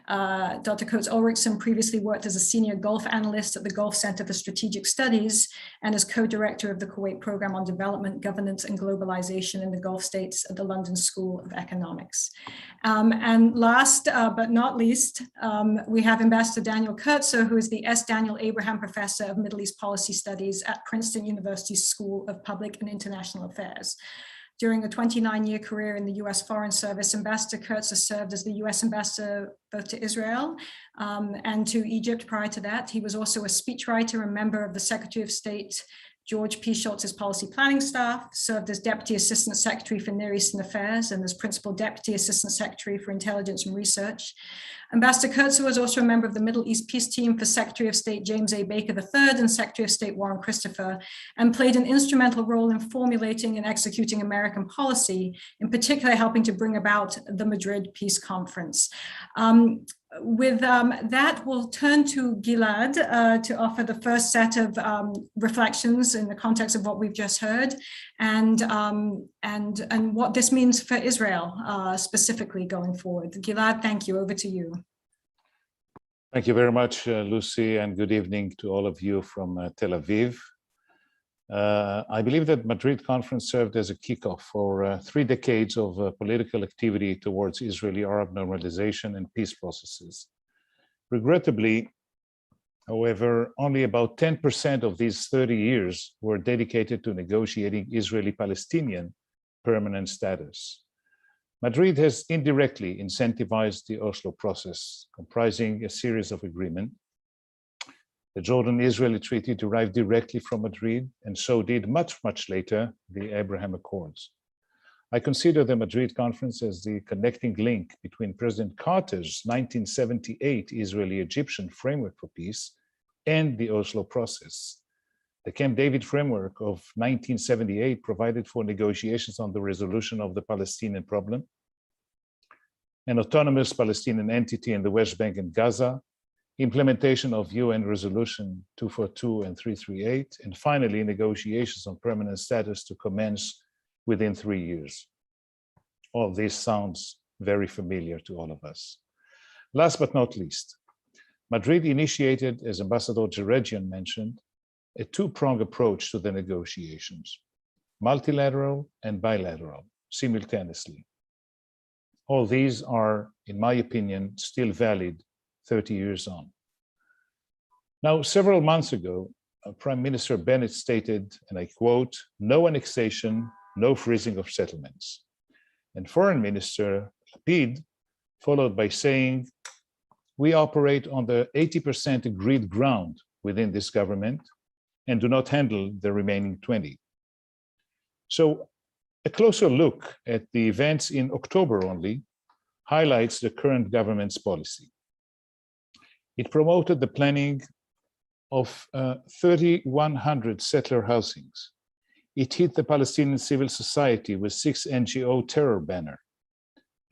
Dr. Coates-Ulrichsen previously worked as a senior Gulf analyst at the Gulf Center for Strategic Studies and as co-director of the Kuwait Program on Development, Governance, and Globalization in the Gulf States at the London School of Economics. And last but not least, we have Ambassador Daniel Kurtzer, who is the S. Daniel Abraham Professor of Middle East Policy Studies at Princeton University's School of Public and International Affairs. During a 29-year career in the US Foreign Service, Ambassador Kurtzer served as the US ambassador both to Israel and to Egypt prior to that. He was also a speechwriter and member of the Secretary of State George P. Shultz's policy planning staff, served as Deputy Assistant Secretary for Near Eastern Affairs and as Principal Deputy Assistant Secretary for Intelligence and Research. Ambassador Kurtzer was also a member of the Middle East Peace Team for Secretary of State James A. Baker III and Secretary of State Warren Christopher, and played an instrumental role in formulating and executing American policy, in particular helping to bring about the Madrid Peace Conference. With that, we'll turn to Gilad to offer the first set of reflections in the context of what we've just heard, and what this means for Israel specifically going forward. Gilad, thank you. Over to you. Thank you very much, Lucy, and good evening to all of you from Tel Aviv. I believe that Madrid Conference served as a kickoff for 3 decades of political activity towards Israeli-Arab normalization and peace processes. Regrettably, however, only about 10% of these 30 years were dedicated to negotiating Israeli-Palestinian permanent status. Madrid has indirectly incentivized the Oslo process, comprising a series of agreements. The Jordan-Israeli Treaty derived directly from Madrid, and so did much later the Abraham Accords. I consider the Madrid Conference as the connecting link between President Carter's 1978 Israeli-Egyptian framework for peace and the Oslo process. The Camp David framework of 1978 provided for negotiations on the resolution of the Palestinian problem, an autonomous Palestinian entity in the West Bank and Gaza, implementation of UN Resolution 242 and 338, and finally, negotiations on permanent status to commence within 3 years. All this sounds very familiar to all of us. Last but not least, Madrid initiated, as Ambassador Jerejian mentioned, a 2-pronged approach to the negotiations, multilateral and bilateral, simultaneously. All these are, in my opinion, still valid 30 years on. Now, several months ago, Prime Minister Bennett stated, and I quote, "No annexation, no freezing of settlements." And Foreign Minister Al-Abid followed by saying, "We operate on the 80% agreed ground within this government and do not handle the remaining 20. So a closer look at the events in October only highlights the current government's policy. It promoted the planning of 3,100 settler housings. It hit the Palestinian civil society with 6 NGO terror banner.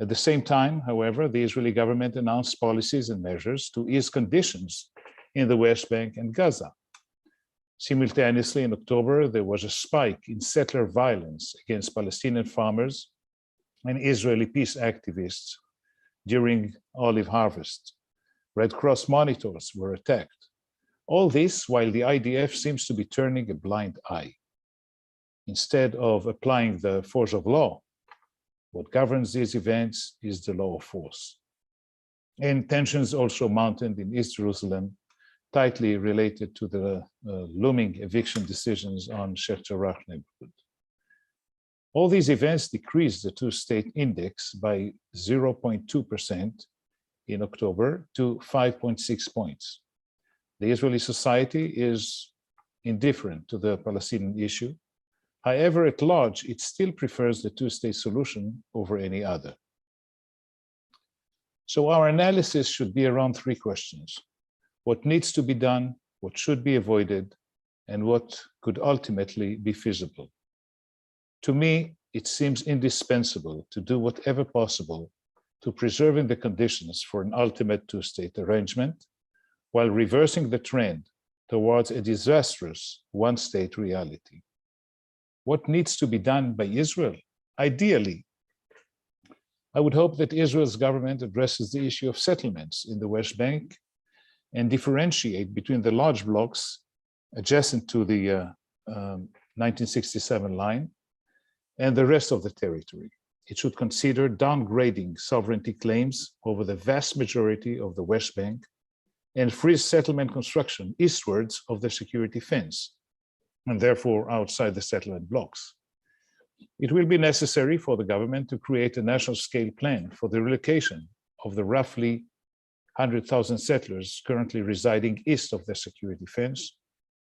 At the same time, however, the Israeli government announced policies and measures to ease conditions in the West Bank and Gaza. Simultaneously, in October, there was a spike in settler violence against Palestinian farmers and Israeli peace activists, during olive harvest. Red Cross monitors were attacked. All this while the IDF seems to be turning a blind eye. Instead of applying the force of law, what governs these events is the law of force. And tensions also mounted in East Jerusalem, tightly related to the looming eviction decisions on Sheikh Jarrah neighborhood. All these events decreased the two-state index by 0.2% in October to 5.6 points. The Israeli society is indifferent to the Palestinian issue. However, at large, it still prefers the two-state solution over any other. So our analysis should be around three questions: what needs to be done, what should be avoided, and what could ultimately be feasible. To me, it seems indispensable to do whatever possible to preserving the conditions for an ultimate two-state arrangement, while reversing the trend towards a disastrous one-state reality. What needs to be done by Israel? Ideally, I would hope that Israel's government addresses the issue of settlements in the West Bank and differentiate between the large blocks adjacent to the 1967 line and the rest of the territory. It should consider downgrading sovereignty claims over the vast majority of the West Bank and freeze settlement construction eastwards of the security fence, and therefore outside the settlement blocks. It will be necessary for the government to create a national scale plan for the relocation of the roughly 100,000 settlers currently residing east of the security fence,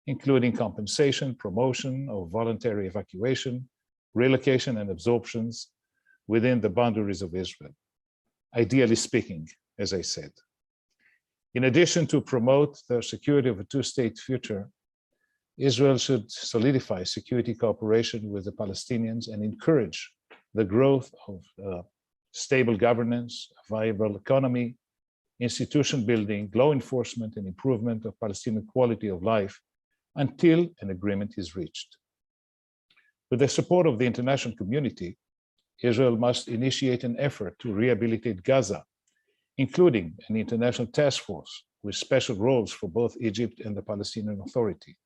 including compensation, promotion of voluntary evacuation, relocation and absorptions within the boundaries of Israel, ideally speaking, as I said. In addition to promote the security of a two-state future, Israel should solidify security cooperation with the Palestinians and encourage the growth of stable governance, a viable economy, institution building, law enforcement, and improvement of Palestinian quality of life until an agreement is reached. With the support of the international community, Israel must initiate an effort to rehabilitate Gaza, including an international task force with special roles for both Egypt and the Palestinian Authority.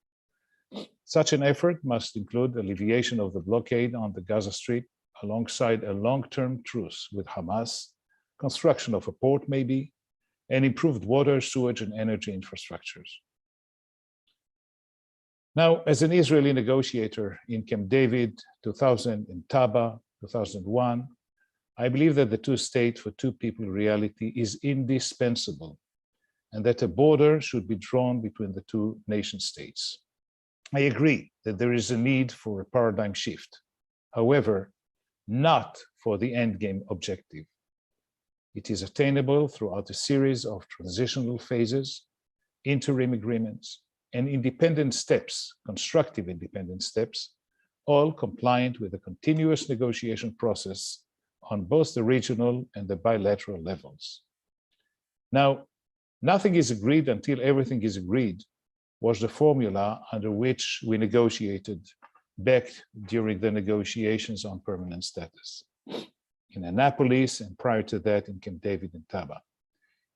Such an effort must include alleviation of the blockade on the Gaza Strip alongside a long-term truce with Hamas, construction of a port maybe, and improved water, sewage, and energy infrastructures. Now, as an Israeli negotiator in Camp David, 2000, in Taba, 2001, I believe that the two-state for two-people reality is indispensable and that a border should be drawn between the two nation states. I agree that there is a need for a paradigm shift, however, not for the endgame objective. It is attainable throughout a series of transitional phases, interim agreements, and independent steps, constructive independent steps, all compliant with a continuous negotiation process on both the regional and the bilateral levels. Now, nothing is agreed until everything is agreed was the formula under which we negotiated back during the negotiations on permanent status in Annapolis and prior to that in Camp David and Taba.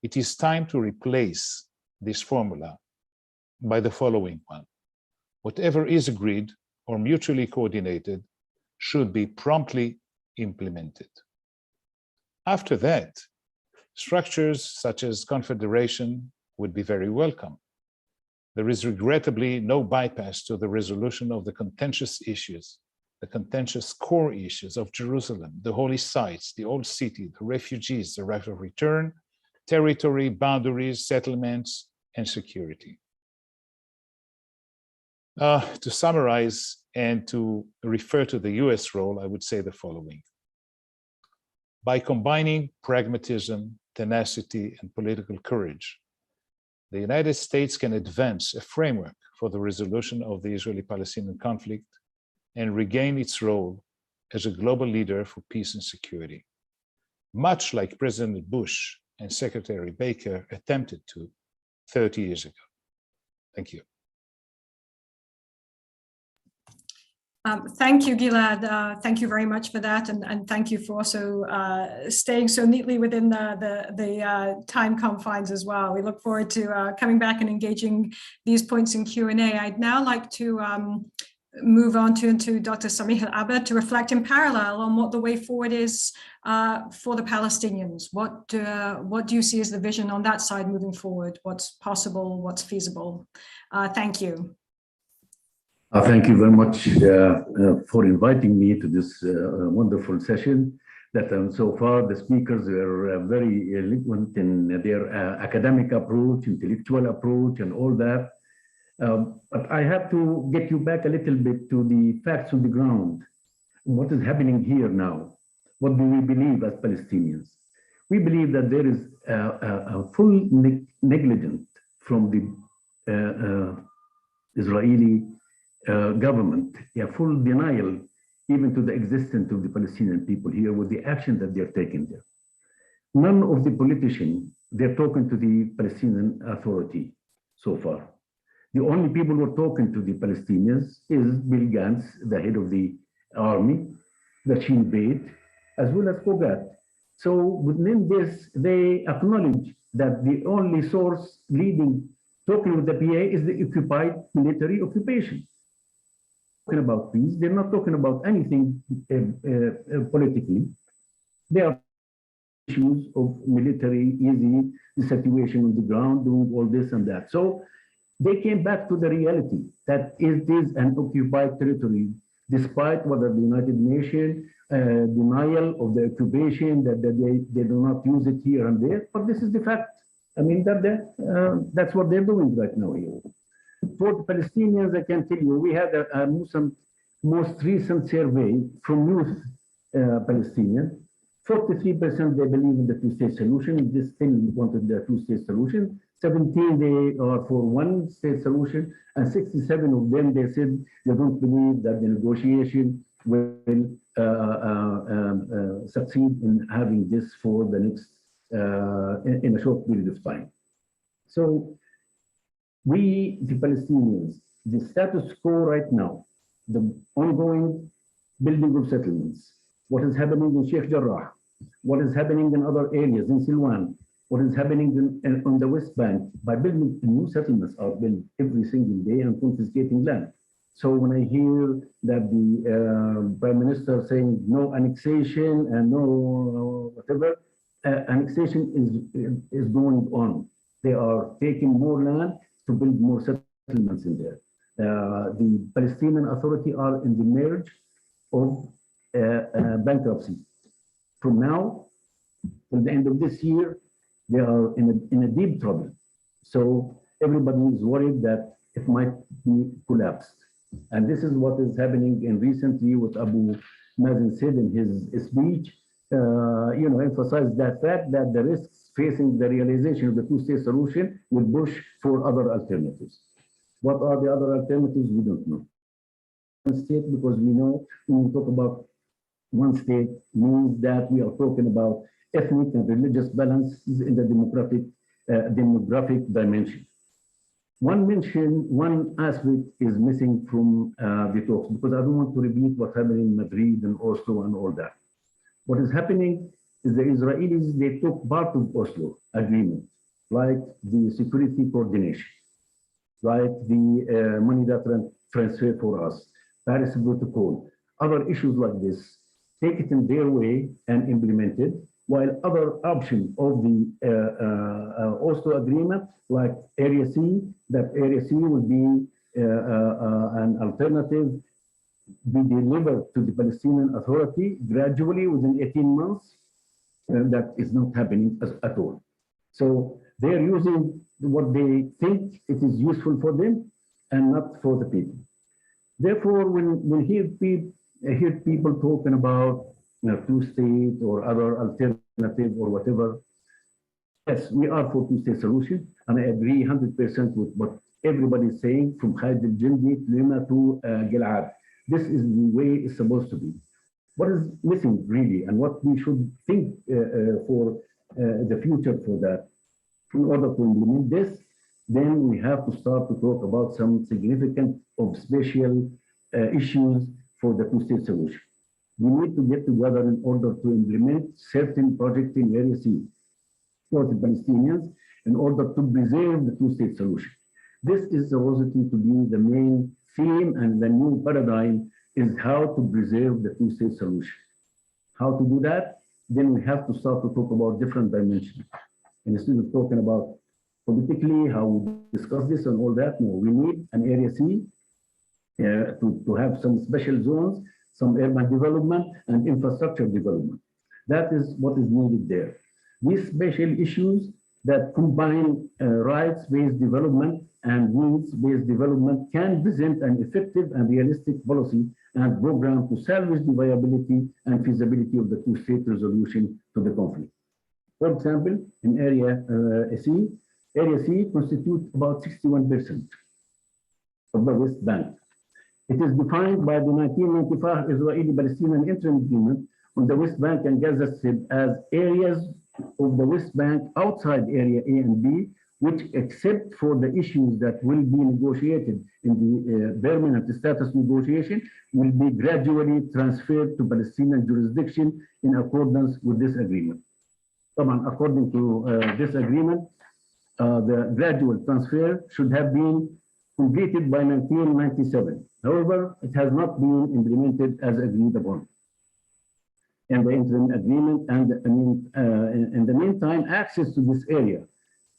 It is time to replace this formula by the following one. Whatever is agreed or mutually coordinated should be promptly implemented. After that, structures such as confederation would be very welcome. There is regrettably no bypass to the resolution of the contentious issues, the contentious core issues of Jerusalem, the holy sites, the old city, the refugees, the right of return, territory, boundaries, settlements, and security. To summarize and to refer to the US role, I would say the following. By combining pragmatism, tenacity, and political courage, the United States can advance a framework for the resolution of the Israeli-Palestinian conflict and regain its role as a global leader for peace and security, much like President Bush and Secretary Baker attempted to 30 years ago. Thank you. Thank you, Gilad. Thank you very much for that, and thank you for also staying so neatly within the time confines as well. We look forward to coming back and engaging these points in Q&A. I'd now like to move on to Dr. Samih Al-Abid to reflect in parallel on what the way forward is for the Palestinians. What do you see as the vision on that side moving forward? What's possible? What's feasible? Thank you. Thank you very much for inviting me to this wonderful session. That so far the speakers are very eloquent in their academic approach, intellectual approach, and all that. But I have to get you back a little bit to the facts on the ground. What is happening here now? What do we believe as Palestinians? We believe that there is a full negligence from the Israeli government, a full denial even to the existence of the Palestinian people here with the action that they're taking there. None of the politicians, they're talking to the Palestinian Authority so far. The only people who are talking to the Palestinians is Bill Gantz, the head of the army, the Shin Bet, as well as Kogat. So within this, they acknowledge that the only source leading talking with the PA is the occupied military occupation. Talking about peace, they're not talking about anything politically. They are issues of military, easy, the situation on the ground, doing all this and that. So they came back to the reality that it is an occupied territory, despite whether the United Nations denial of the occupation, that they do not use it here and there, but this is the fact. I mean, that's what they're doing right now here. For the Palestinians, I can tell you, we had a most recent survey from youth Palestinian. 43% they believe in the two-state solution. They still wanted the two-state solution. 17 they are for one-state solution, and 67 of them they said they don't believe that the negotiation will succeed in having this for the next in a short period of time. So we, the Palestinians, the status quo right now, the ongoing building of settlements, what is happening in Sheikh Jarrah, what is happening in other areas in Silwan, what is happening on the West Bank, by building new settlements are built every single day and confiscating land. So when I hear that the Prime Minister saying no annexation and no whatever, annexation is going on. They are taking more land to build more settlements in there. The Palestinian Authority are in the merge of bankruptcy. From now till the end of this year, they are in a deep trouble. So everybody is worried that it might be collapsed. And this is what is happening in recently what Abu Mazen said in his speech, emphasized that fact that the risks facing the realization of the two-state solution will push for other alternatives. What are the other alternatives? We don't know. One state, because we know when we talk about one state means that we are talking about ethnic and religious balance in the demographic dimension. One aspect is missing from the talks, because I don't want to repeat what happened in Madrid and Oslo and all that. What is happening is the Israelis, they took part of Oslo agreement, like the security coordination, like the money that transfer for us, Paris Protocol, other issues like this, take it in their way and implement it, while other options of the Oslo agreement, like Area C, that Area C will be an alternative, be delivered to the Palestinian Authority gradually within 18 months, and that is not happening at all. So they're using what they think it is useful for them and not for the people. Therefore, when we hear people talking about two-state or other alternative or whatever, yes, we are for two-state solution, and I agree 100% with what everybody is saying, from Khalid al-Jindi to Gilad. This is the way it's supposed to be. What is missing really, and what we should think for the future for that, in order to implement this, then we have to start to talk about some significant of special issues for the two-state solution. We need to get together in order to implement certain projects in Area C for the Palestinians in order to preserve the two-state solution. This is supposed to be the main theme, and the new paradigm is how to preserve the two-state solution. How to do that? Then we have to start to talk about different dimensions. And instead of talking about politically, how we discuss this and all that, no, we need an Area C to have some special zones, some urban development and infrastructure development. That is what is needed there. These special issues that combine rights-based development and needs-based development can present an effective and realistic policy and program to salvage the viability and feasibility of the two-state resolution to the conflict. For example, in Area C constitutes about 61% of the West Bank. It is defined by the 1995 Israeli-Palestinian interim agreement on the West Bank and Gaza Strip as areas of the West Bank outside Area A and B, which, except for the issues that will be negotiated in the permanent status negotiation, will be gradually transferred to Palestinian jurisdiction in accordance with this agreement. According to this agreement, the gradual transfer should have been completed by 1997. However, it has not been implemented as agreed upon in the interim agreement, and in the meantime, access to this area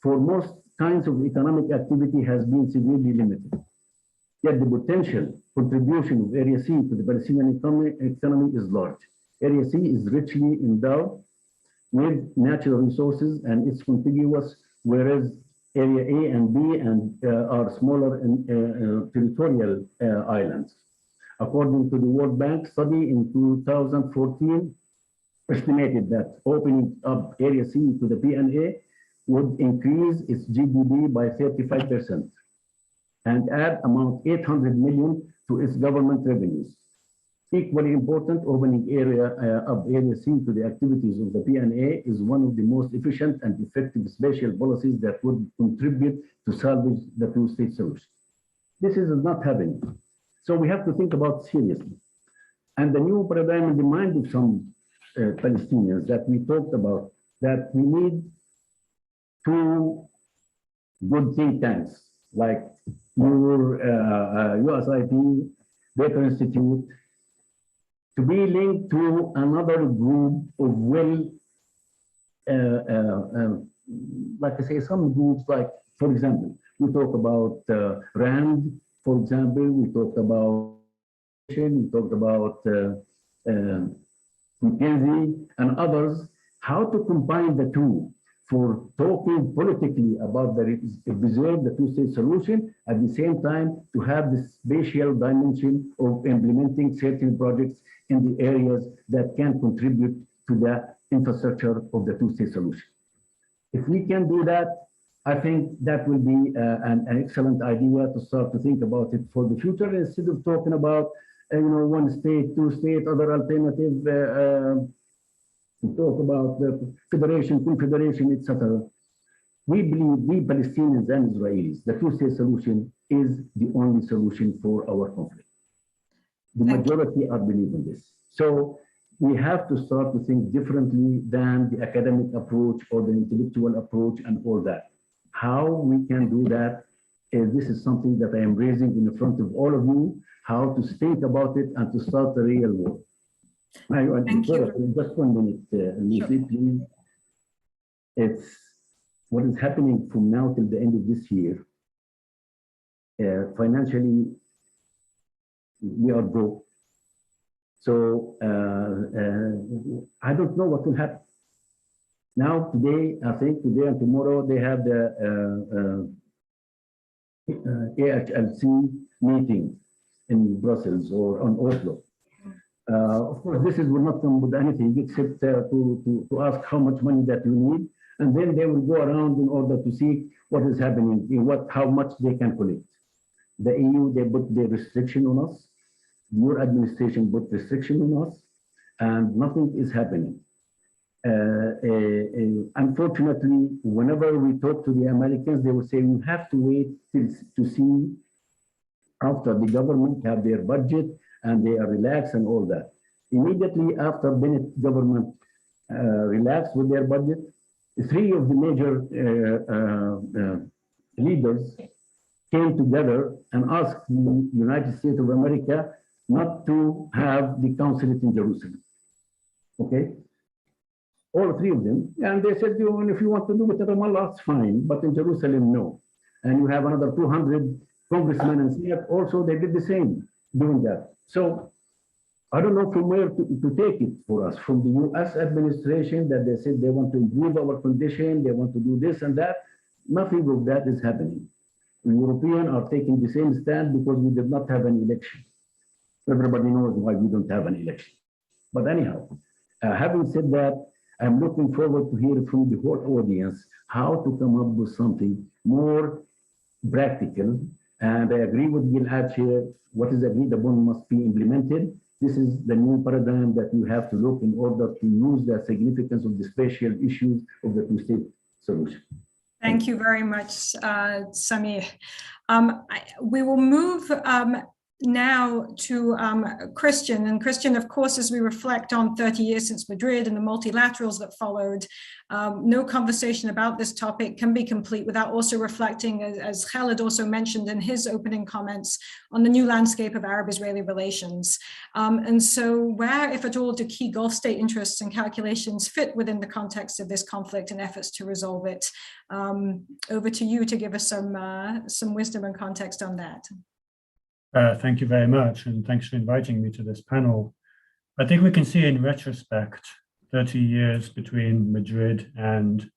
for most kinds of economic activity has been severely limited. Yet the potential contribution of Area C to the Palestinian economy is large. Area C is richly endowed with natural resources and it's contiguous, whereas Area A and B are smaller territorial islands. According to the World Bank study in 2014, estimated that opening up Area C to the PNA would increase its GDP by 35% and add amount 800 million to its government revenues. Equally important, opening Area C to the activities of the PNA is one of the most efficient and effective spatial policies that would contribute to salvage the two-state solution. This is not happening. So we have to think about seriously. And the new paradigm in the mind of some Palestinians that we talked about, that we need two good think tanks like your USIP, Baker Institute, to be linked to another group of like I say, some groups like, for example, we talk about RAND, for example, we talked about McKinsey and others, how to combine the two for talking politically about preserve the two-state solution, at the same time to have the spatial dimension of implementing certain projects in the areas that can contribute to the infrastructure of the two-state solution. If we can do that, I think that will be an excellent idea to start to think about it for the future, instead of talking about one state, two state, other alternative, talk about the federation, confederation, etc. We believe, we Palestinians and Israelis, the two-state solution is the only solution for our conflict. The majority are believing this. So we have to start to think differently than the academic approach or the intellectual approach and all that. How we can do that, this is something that I am raising in front of all of you, how to think about it and to start the real work. Thank you. Just 1 minute, Lucy, please. It's what is happening from now till the end of this year. Financially, we are broke. So I don't know what will happen. Now, today, I think today and tomorrow, they have the AHLC meeting in Brussels or on Oslo. Of course, this will not come with anything except to ask how much money that you need, and then they will go around in order to see what is happening, how much they can collect. The EU, they put the restriction on us. Your administration put restriction on us, and nothing is happening. Unfortunately, whenever we talk to the Americans, they will say we have to wait to see after the government have their budget and they are relaxed and all that. Immediately after Bennett government relaxed with their budget, three of the major leaders came together and asked the United States of America not to have the consulate in Jerusalem. Okay? All three of them. And they said, if you want to do it at Ramallah, it's fine, but in Jerusalem, no. And you have another 200 congressmen and senators also, they did the same, doing that. So I don't know from where to take it for us, from the US administration that they said they want to improve our condition, they want to do this and that. Nothing of that is happening. The Europeans are taking the same stand because we did not have an election. Everybody knows why we don't have an election. But anyhow, having said that, I'm looking forward to hear from the whole audience how to come up with something more practical. And I agree with Gilad here, what is agreed upon must be implemented. This is the new paradigm that you have to look in order to use the significance of the spatial issues of the two-state solution. Thank you very much, Samir. We will move now to Christian. And Christian, of course, as we reflect on 30 years since Madrid and the multilaterals that followed, no conversation about this topic can be complete without also reflecting, as Khaled also mentioned in his opening comments, on the new landscape of Arab-Israeli relations. And so where, if at all, do key Gulf state interests and calculations fit within the context of this conflict and efforts to resolve it? Over to you to give us some wisdom and context on that. Thank you very much, and thanks for inviting me to this panel. I think we can see in retrospect 30 years between Madrid and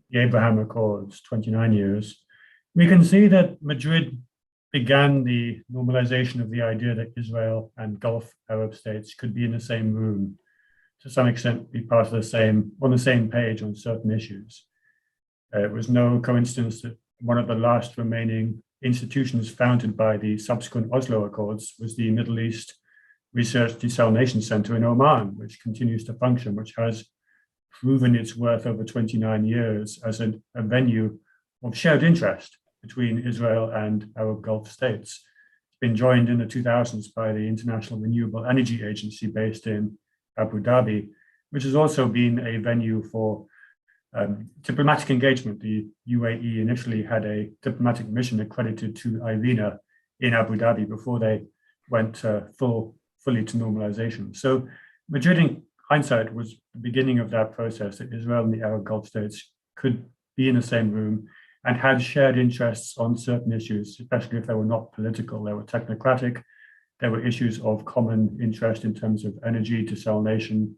the Abraham Accords, 29 years. We can see that Madrid began the normalization of the idea that Israel and Gulf Arab states could be in the same room, to some extent be part of on the same page on certain issues. It was no coincidence that one of the last remaining institutions founded by the subsequent Oslo Accords was the Middle East Research Desalination Center in Oman, which continues to function, which has proven its worth over 29 years as a venue of shared interest between Israel and Arab Gulf states. It's been joined in the 2000s by the International Renewable Energy Agency based in Abu Dhabi, which has also been a venue for diplomatic engagement. The UAE initially had a diplomatic mission accredited to IRENA in Abu Dhabi before they went fully to normalization. So Madrid, in hindsight, was the beginning of that process, that Israel and the Arab Gulf states could be in the same room and had shared interests on certain issues, especially if they were not political. They were technocratic. There were issues of common interest in terms of energy, desalination,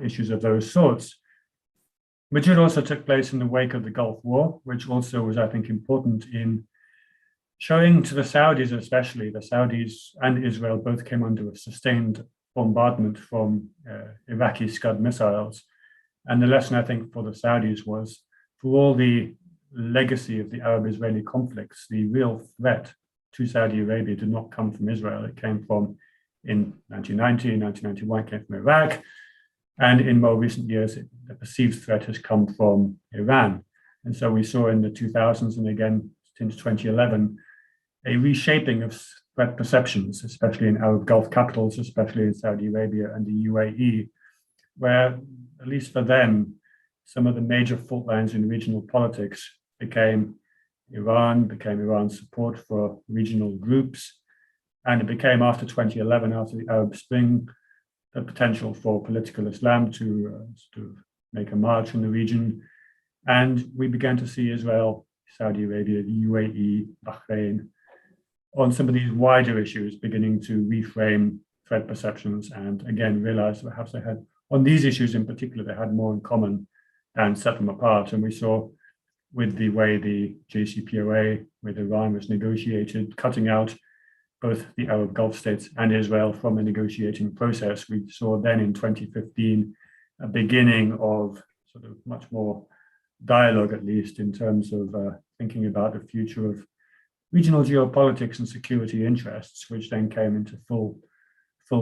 issues of those sorts. Madrid also took place in the wake of the Gulf War, which also was, I think, important in showing to the Saudis, especially the Saudis and Israel both came under a sustained bombardment from Iraqi Scud missiles. And the lesson, I think, for the Saudis was, for all the legacy of the Arab-Israeli conflicts, the real threat to Saudi Arabia did not come from Israel. It came from, in 1990, 1991, it came from Iraq. And in more recent years, the perceived threat has come from Iran. And so we saw in the 2000s and again since 2011, a reshaping of threat perceptions, especially in Arab Gulf capitals, especially in Saudi Arabia and the UAE, where, at least for them, some of the major fault lines in regional politics became Iran's support for regional groups, and it became, after 2011, after the Arab Spring, the potential for political Islam to make a march in the region. And we began to see Israel, Saudi Arabia, the UAE, Bahrain, on some of these wider issues, beginning to reframe threat perceptions and again realize that perhaps they had, on these issues in particular, they had more in common than set them apart. And we saw with the way the JCPOA with Iran was negotiated, cutting out both the Arab Gulf states and Israel from a negotiating process. We saw then in 2015 a beginning of sort of much more dialogue, at least in terms of thinking about the future of regional geopolitics and security interests, which then came into full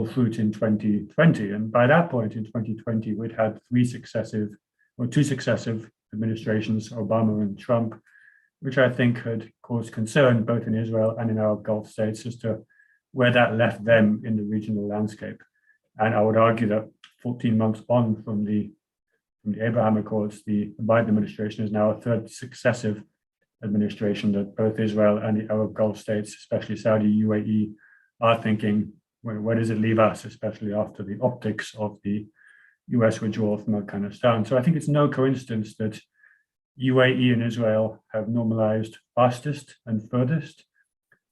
fruit in 2020. And by that point in 2020, we'd had two successive administrations, Obama and Trump, which I think had caused concern both in Israel and in Arab Gulf states as to where that left them in the regional landscape. And I would argue that 14 months on from the Abraham Accords, the Biden administration is now a third successive administration that both Israel and the Arab Gulf states, especially Saudi, UAE, are thinking, where does it leave us, especially after the optics of the US withdrawal from Afghanistan. So I think it's no coincidence that UAE and Israel have normalized fastest and furthest.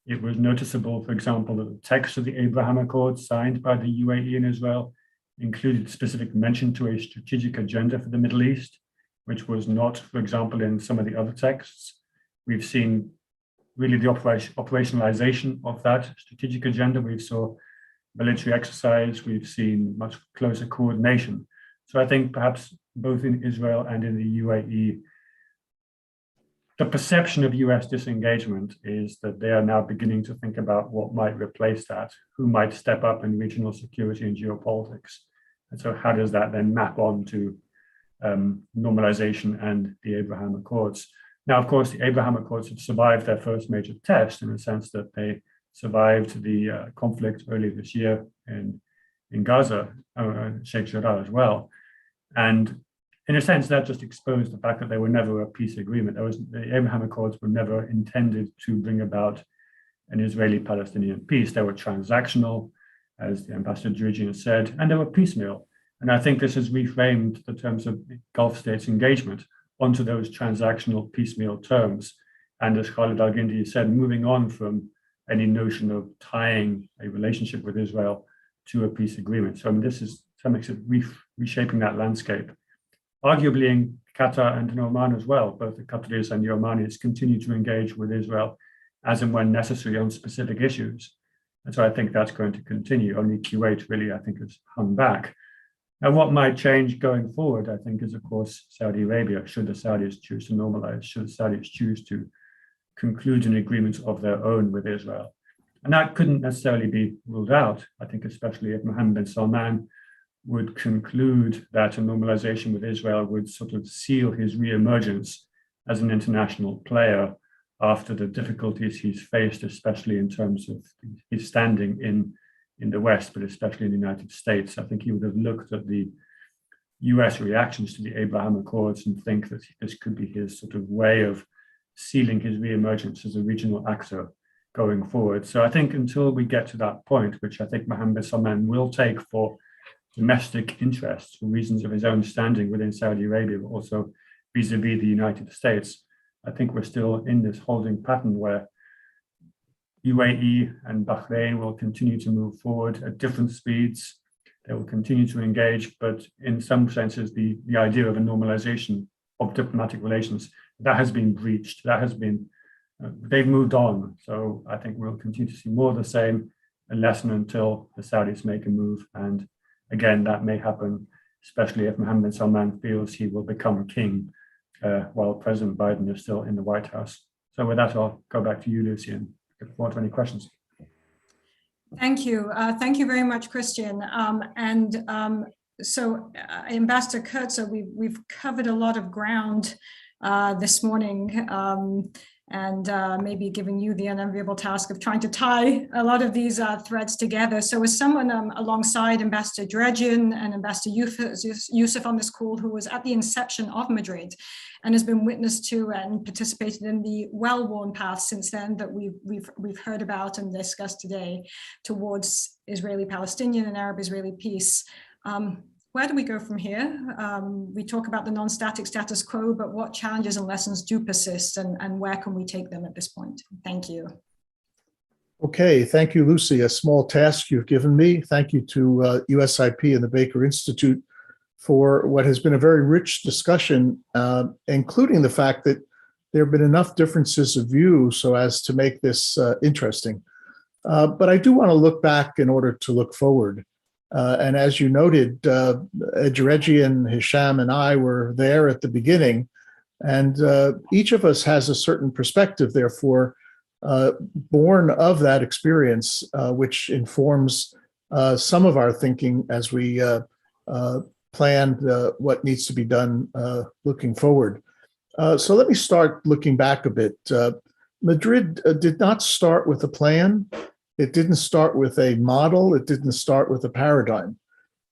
It was noticeable, for example, that the text of the Abraham Accords signed by the UAE and Israel included specific mention to a strategic agenda for the Middle East, which was not, for example, in some of the other texts. We've seen really the operationalization of that strategic agenda. We saw military exercise, we've seen much closer coordination. So I think perhaps both in Israel and in the UAE, the perception of US disengagement is that they are now beginning to think about what might replace that, who might step up in regional security and geopolitics. And so how does that then map on to normalization and the Abraham Accords? Now, of course, the Abraham Accords have survived their first major test in the sense that they survived the conflict earlier this year in Gaza, Sheikh Jarrah as well. And in a sense, that just exposed the fact that they were never a peace agreement. The Abraham Accords were never intended to bring about an Israeli-Palestinian peace. They were transactional, as the Ambassador Georgian said, and they were piecemeal. And I think this has reframed the terms of Gulf states' engagement onto those transactional piecemeal terms. And as Khalid Al-Gindi said, moving on from any notion of tying a relationship with Israel to a peace agreement. So I mean, this is, to some extent, reshaping that landscape. Arguably in Qatar and in Oman as well, both the Qataris and the Omanis continue to engage with Israel as and when necessary on specific issues. And so I think that's going to continue. Only Kuwait really, I think, has hung back. And what might change going forward, I think, is, of course, Saudi Arabia. Should the Saudis choose to normalize, should the Saudis choose to conclude an agreement of their own with Israel. And that couldn't necessarily be ruled out, I think, especially if Mohammed bin Salman would conclude that a normalization with Israel would sort of seal his reemergence as an international player after the difficulties he's faced, especially in terms of his standing in the West, but especially in the United States. I think he would have looked at the US reactions to the Abraham Accords and think that this could be his sort of way of sealing his reemergence as a regional actor going forward. So I think until we get to that point, which I think Mohammed bin Salman will take for domestic interests, for reasons of his own standing within Saudi Arabia, but also vis-a-vis the United States, I think we're still in this holding pattern where UAE and Bahrain will continue to move forward at different speeds. They will continue to engage, but in some senses, the idea of a normalization of diplomatic relations, that has been breached. That has been, they've moved on. So I think we'll continue to see more of the same unless and until the Saudis make a move. And again, that may happen, especially if Mohammed bin Salman feels he will become king while President Biden is still in the White House. So with that, I'll go back to you, Lucy, and look forward to any questions. Thank you. Thank you very much, Christian. So Ambassador Kurtzer, we've covered a lot of ground this morning, and maybe giving you the unenviable task of trying to tie a lot of these threads together. So as someone alongside Ambassador Georgian and Ambassador Youssef on this call, who was at the inception of Madrid and has been witness to and participated in the well-worn path since then that we've heard about and discussed today towards Israeli-Palestinian and Arab-Israeli peace. Where do we go from here? We talk about the non-static status quo, but what challenges and lessons do persist, and where can we take them at this point? Thank you. Okay, thank you, Lucy. A small task you've given me. Thank you to USIP and the Baker Institute for what has been a very rich discussion, including the fact that there have been enough differences of view so as to make this interesting. But I do want to look back in order to look forward. And as you noted, Georgian, Hisham, and I were there at the beginning, and each of us has a certain perspective, therefore, born of that experience, which informs some of our thinking as we plan what needs to be done looking forward. So let me start looking back a bit. Madrid did not start with a plan. It didn't start with a model. It didn't start with a paradigm.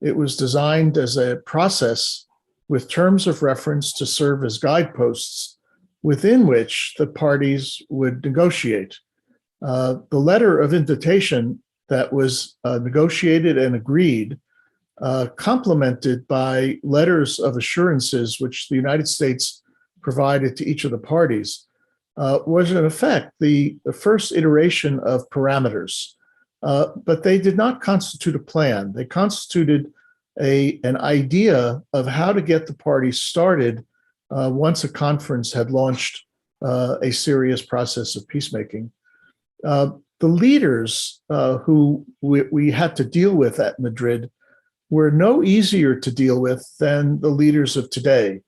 It was designed as a process with terms of reference to serve as guideposts within which the parties would negotiate. The letter of invitation that was negotiated and agreed, complemented by letters of assurances which the United States provided to each of the parties, was in effect the first iteration of parameters. But they did not constitute a plan. They constituted an idea of how to get the parties started once a conference had launched a serious process of peacemaking. The leaders who we had to deal with at Madrid were no easier to deal with than the leaders of today.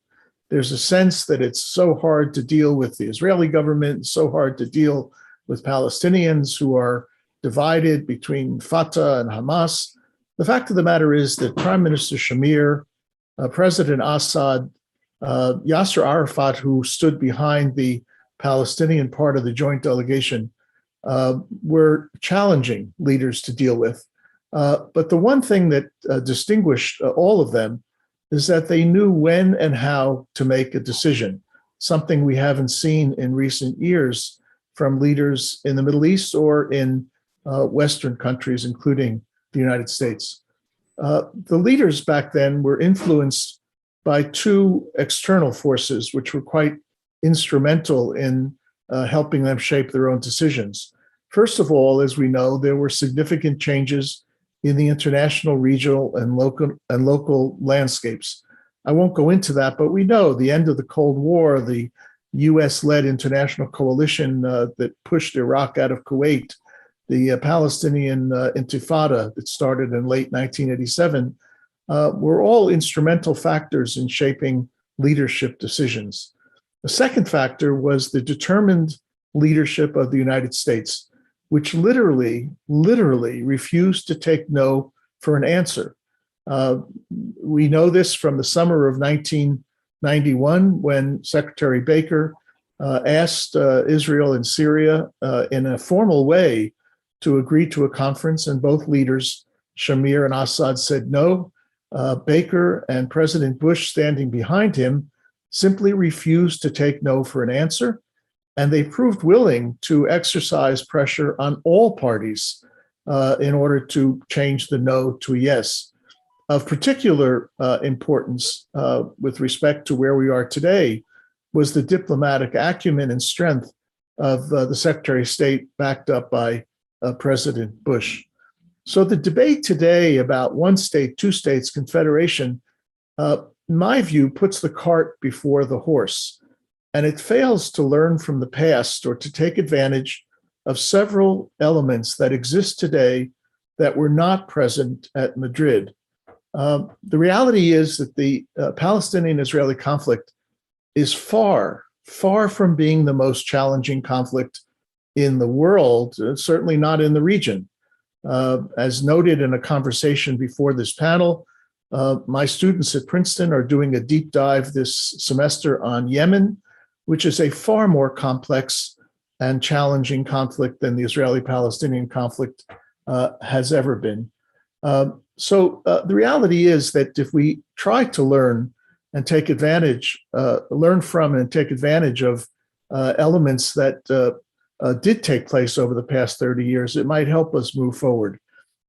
There's a sense that it's so hard to deal with the Israeli government, so hard to deal with Palestinians who are divided between Fatah and Hamas. The fact of the matter is that Prime Minister Shamir, President Assad, Yasser Arafat, who stood behind the Palestinian part of the joint delegation, were challenging leaders to deal with. But the one thing that distinguished all of them is that they knew when and how to make a decision, something we haven't seen in recent years from leaders in the Middle East or in Western countries, including the United States. The leaders back then were influenced by two external forces, which were quite instrumental in helping them shape their own decisions. First of all, as we know, there were significant changes in the international, regional, and local landscapes. I won't go into that, but we know the end of the Cold War, the US-led international coalition that pushed Iraq out of Kuwait, the Palestinian Intifada that started in late 1987, were all instrumental factors in shaping leadership decisions. The second factor was the determined leadership of the United States, which literally refused to take no for an answer. We know this from the summer of 1991 when Secretary Baker asked Israel and Syria in a formal way to agree to a conference, and both leaders, Shamir and Assad, said no. Baker and President Bush, standing behind him, simply refused to take no for an answer. And they proved willing to exercise pressure on all parties in order to change the no to a yes. Of particular importance with respect to where we are today was the diplomatic acumen and strength of the Secretary of State backed up by President Bush. So the debate today about one state, two states, confederation, in my view, puts the cart before the horse. And it fails to learn from the past or to take advantage of several elements that exist today that were not present at Madrid. The reality is that the Palestinian-Israeli conflict is far from being the most challenging conflict in the world, certainly not in the region. As noted in a conversation before this panel, my students at Princeton are doing a deep dive this semester on Yemen, which is a far more complex and challenging conflict than the Israeli-Palestinian conflict has ever been. So the reality is that if we try to learn and take advantage, learn from and take advantage of elements that did take place over the past 30 years, it might help us move forward.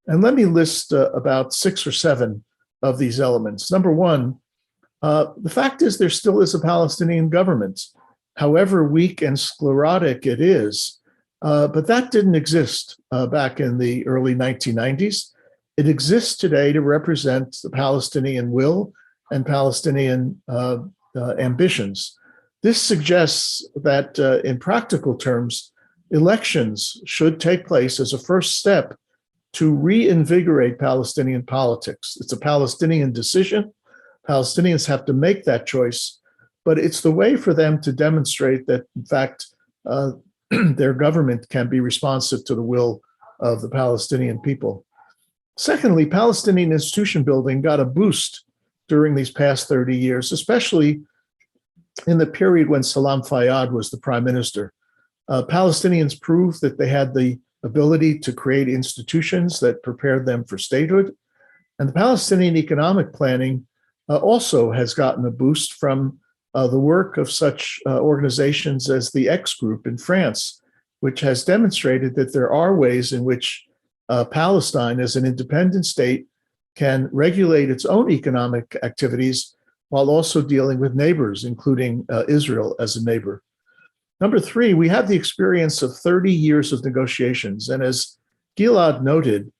And let me list about 6 or 7 of these elements. Number one, the fact is there still is a Palestinian government, however weak and sclerotic it is, but that didn't exist back in the early 1990s. It exists today to represent the Palestinian will and Palestinian ambitions. This suggests that in practical terms, elections should take place as a first step to reinvigorate Palestinian politics. It's a Palestinian decision. Palestinians have to make that choice, but it's the way for them to demonstrate that, in fact, their government can be responsive to the will of the Palestinian people. Secondly, Palestinian institution building got a boost during these past 30 years, especially in the period when Salam Fayyad was the prime minister. Palestinians proved that they had the ability to create institutions that prepared them for statehood. And the Palestinian economic planning also has gotten a boost from the work of such organizations as the X Group in France, which has demonstrated that there are ways in which Palestine as an independent state can regulate its own economic activities while also dealing with neighbors, including Israel as a neighbor. Number three, we have the experience of 30 years of negotiations. And as Gilad noted,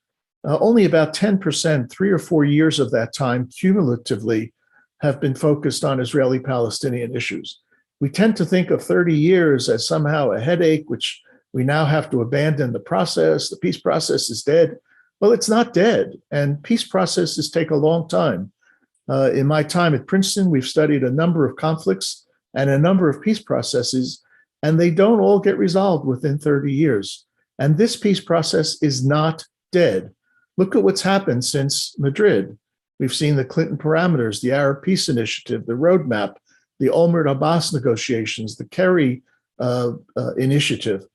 only about 10%, 3 or 4 years of that time cumulatively have been focused on Israeli-Palestinian issues. We tend to think of 30 years as somehow a headache, which we now have to abandon the process. The peace process is dead. Well, it's not dead, and peace processes take a long time. In my time at Princeton, we've studied a number of conflicts and a number of peace processes, and they don't all get resolved within 30 years. And this peace process is not dead. Look at what's happened since Madrid. We've seen the Clinton parameters, the Arab Peace Initiative, the roadmap, the Olmert-Abbas negotiations, the Kerry initiative.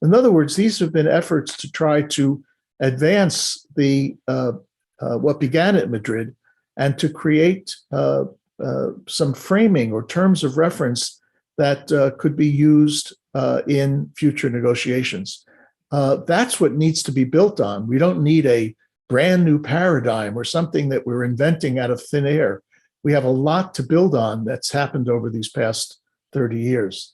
In other words, these have been efforts to try to advance the what began at Madrid and to create some framing or terms of reference that could be used in future negotiations. That's what needs to be built on. We don't need a brand new paradigm or something that we're inventing out of thin air. We have a lot to build on that's happened over these past 30 years.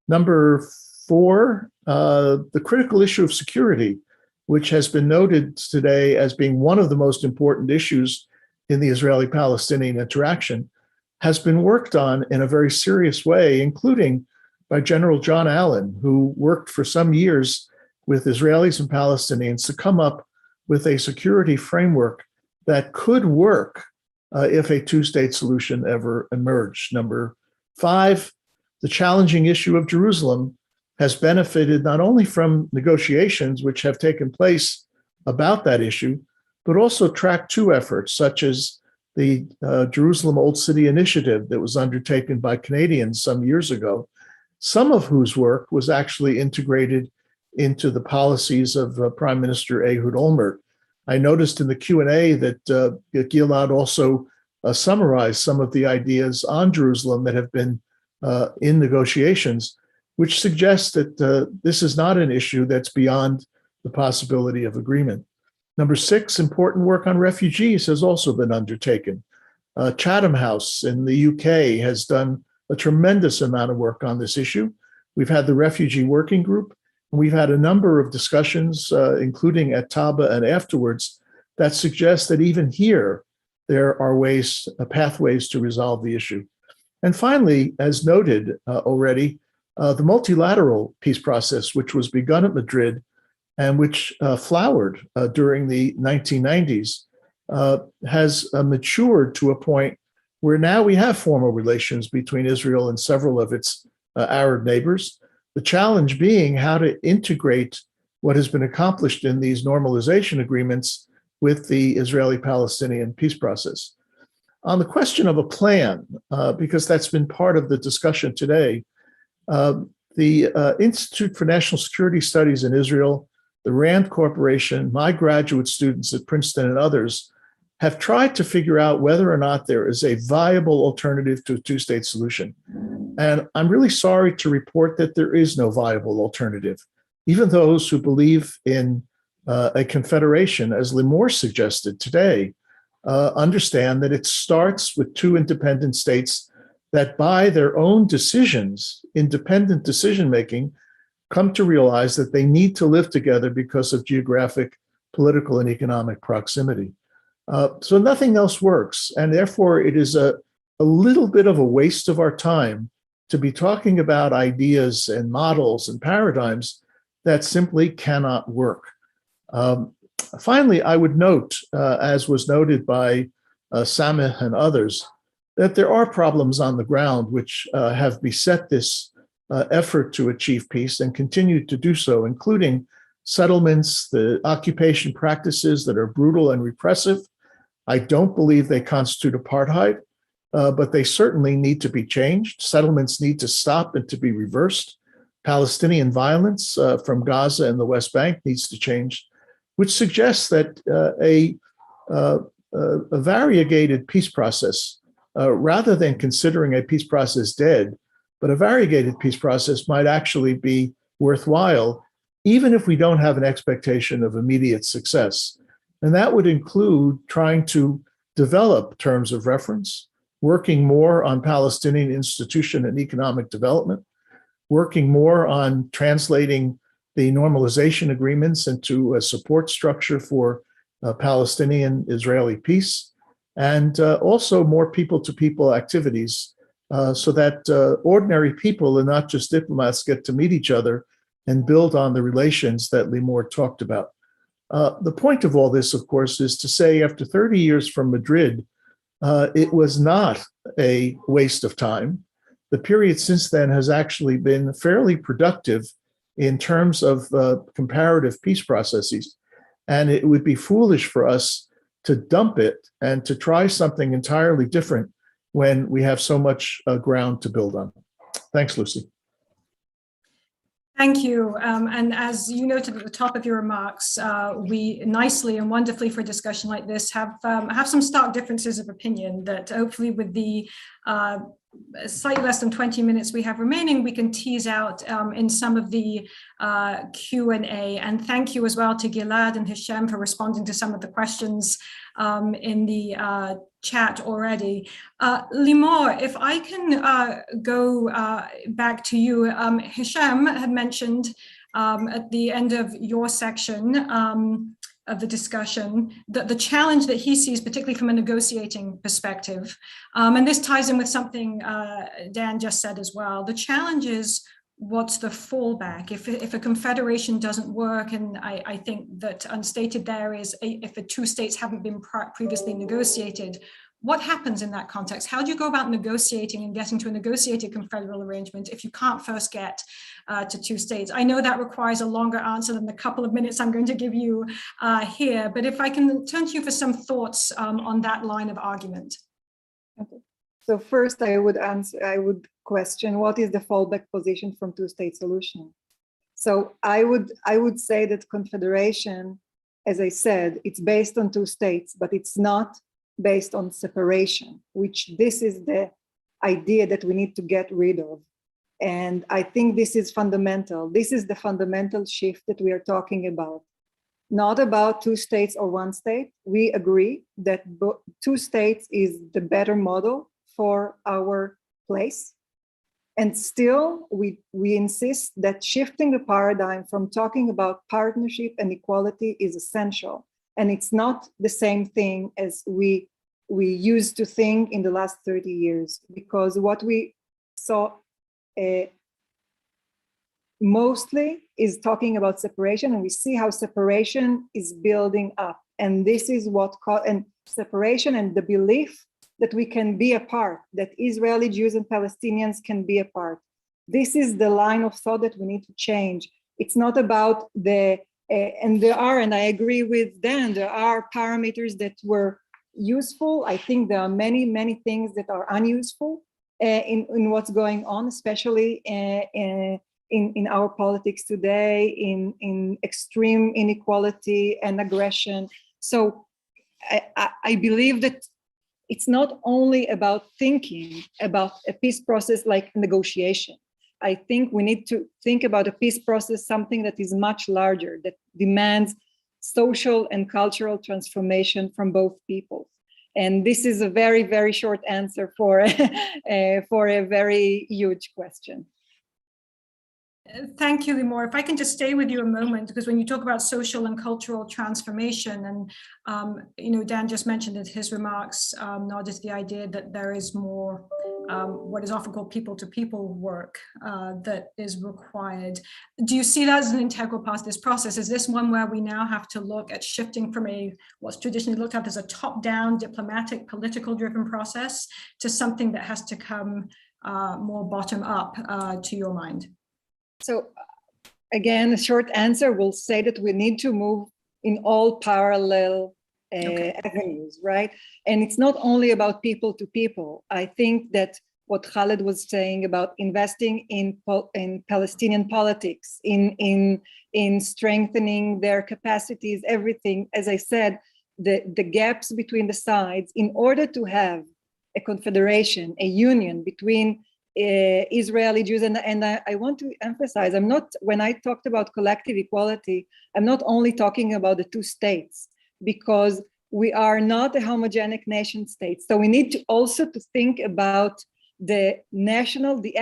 Number four, the critical issue of security, which has been noted today as being one of the most important issues in the Israeli-Palestinian interaction, has been worked on in a very serious way, including by General John Allen, who worked for some years with Israelis and Palestinians to come up with a security framework that could work if a two-state solution ever emerged. Number five, the challenging issue of Jerusalem has benefited not only from negotiations which have taken place about that issue, but also track two efforts, such as the Jerusalem Old City Initiative that was undertaken by Canadians some years ago, some of whose work was actually integrated into the policies of Prime Minister Ehud Olmert. I noticed in the Q&A that Gilad also summarized some of the ideas on Jerusalem that have been in negotiations, which suggests that this is not an issue that's beyond the possibility of agreement. Number six, important work on refugees has also been undertaken. Chatham House in the UK has done a tremendous amount of work on this issue. We've had the Refugee Working Group. We've had a number of discussions, including at Taba and afterwards, that suggest that even here, there are ways, pathways to resolve the issue. And finally, as noted already, the multilateral peace process, which was begun at Madrid and which flowered during the 1990s, has matured to a point where now we have formal relations between Israel and several of its Arab neighbors. The challenge being how to integrate what has been accomplished in these normalization agreements with the Israeli-Palestinian peace process. On the question of a plan, because that's been part of the discussion today, the Institute for National Security Studies in Israel, the RAND Corporation, my graduate students at Princeton and others have tried to figure out whether or not there is a viable alternative to a two-state solution. And I'm really sorry to report that there is no viable alternative. Even those who believe in a confederation, as Limor suggested today, understand that it starts with two independent states that by their own decisions, independent decision-making, come to realize that they need to live together because of geographic, political, and economic proximity. So nothing else works. And therefore, it is a little bit of a waste of our time to be talking about ideas and models and paradigms that simply cannot work. Finally, I would note, as was noted by Sameh and others, that there are problems on the ground which have beset this effort to achieve peace and continue to do so, including settlements, the occupation practices that are brutal and repressive. I don't believe they constitute apartheid, but they certainly need to be changed. Settlements need to stop and to be reversed. Palestinian violence from Gaza and the West Bank needs to change, which suggests that a variegated peace process, rather than considering a peace process dead, but a variegated peace process might actually be worthwhile, even if we don't have an expectation of immediate success. And that would include trying to develop terms of reference, working more on Palestinian institution and economic development, working more on translating the normalization agreements into a support structure for Palestinian-Israeli peace, and also more people-to-people activities so that ordinary people and not just diplomats get to meet each other and build on the relations that Limor talked about. The point of all this, of course, is to say after 30 years from Madrid, it was not a waste of time. The period since then has actually been fairly productive in terms of comparative peace processes. And it would be foolish for us to dump it and to try something entirely different when we have so much ground to build on. Thanks, Lucy. Thank you. And as you noted at the top of your remarks, we nicely and wonderfully for a discussion like this have some stark differences of opinion that hopefully with the slightly less than 20 minutes we have remaining, we can tease out in some of the Q&A. And thank you as well to Gilad and Hishem for responding to some of the questions in the chat already. Limor, if I can go back to you, Hishem had mentioned at the end of your section of the discussion, the challenge that he sees, particularly from a negotiating perspective, and this ties in with something Dan just said as well. The challenge is, what's the fallback? If a confederation doesn't work, and I think that unstated there is, if the two states haven't been previously negotiated, what happens in that context? How do you go about negotiating and getting to a negotiated confederal arrangement if you can't first get to two states? I know that requires a longer answer than the couple of minutes I'm going to give you here, but if I can turn to you for some thoughts on that line of argument. Okay. So first I would question, what is the fallback position from two-state solution? So I would say that confederation, as I said, it's based on two states, but it's not based on separation, which this is the idea that we need to get rid of. And I think this is fundamental. This is the fundamental shift that we are talking about. Not about two states or one state. We agree that two states is the better model for our place. And still, we insist that shifting the paradigm from talking about partnership and equality is essential. And it's not the same thing as we used to think in the last 30 years, because what we saw mostly is talking about separation, and we see how separation is building up. And this is and separation and the belief that we can be apart, that Israeli Jews and Palestinians can be apart. This is the line of thought that we need to change. It's not about and I agree with Dan, there are parameters that were useful. I think there are many, many things that are unuseful in what's going on, especially in our politics today, in extreme inequality and aggression. So I believe that it's not only about thinking about a peace process like negotiation. I think we need to think about a peace process, something that is much larger, that demands social and cultural transformation from both peoples. And this is a very, very short answer for a very huge question. Thank you, Limor. If I can just stay with you a moment, because when you talk about social and cultural transformation, and Dan just mentioned in his remarks, noted the idea that there is more what is often called people-to-people work that is required. Do you see that as an integral part of this process? Is this one where we now have to look at shifting from what's traditionally looked at as a top-down, diplomatic, political-driven process to something that has to come more bottom-up, to your mind? So again, a short answer will say that we need to move in all parallel avenues, right? And it's not only about people to people. I think that what Khaled was saying about investing in Palestinian politics, in strengthening their capacities, everything. As I said, the gaps between the sides, in order to have a confederation, a union between Israeli Jews, and I want to emphasize, when I talked about collective equality, I'm not only talking about the two states, because we are not a homogenic nation state. So we need to also to think about the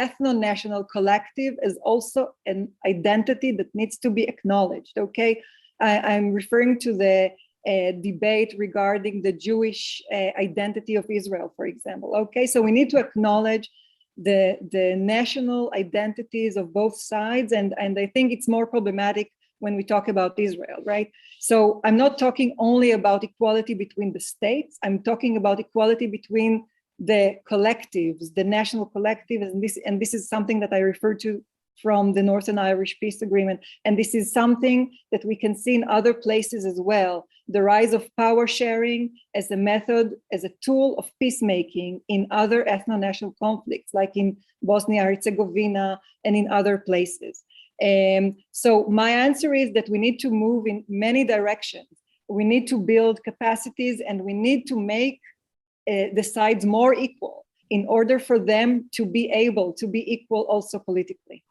ethno-national collective as also an identity that needs to be acknowledged, okay? I'm referring to the debate regarding the Jewish identity of Israel, for example, okay? So we need to acknowledge the national identities of both sides, and I think it's more problematic when we talk about Israel, right? So I'm not talking only about equality between the states, I'm talking about equality between the collectives, the national collectives, and this is something that I refer to from the Northern Irish Peace Agreement, and this is something that we can see in other places as well, the rise of power sharing as a method, as a tool of peacemaking in other ethno-national conflicts, like in Bosnia-Herzegovina and in other places. So my answer is that we need to move in many directions. We need to build capacities, and we need to make the sides more equal in order for them to be able to be equal also politically.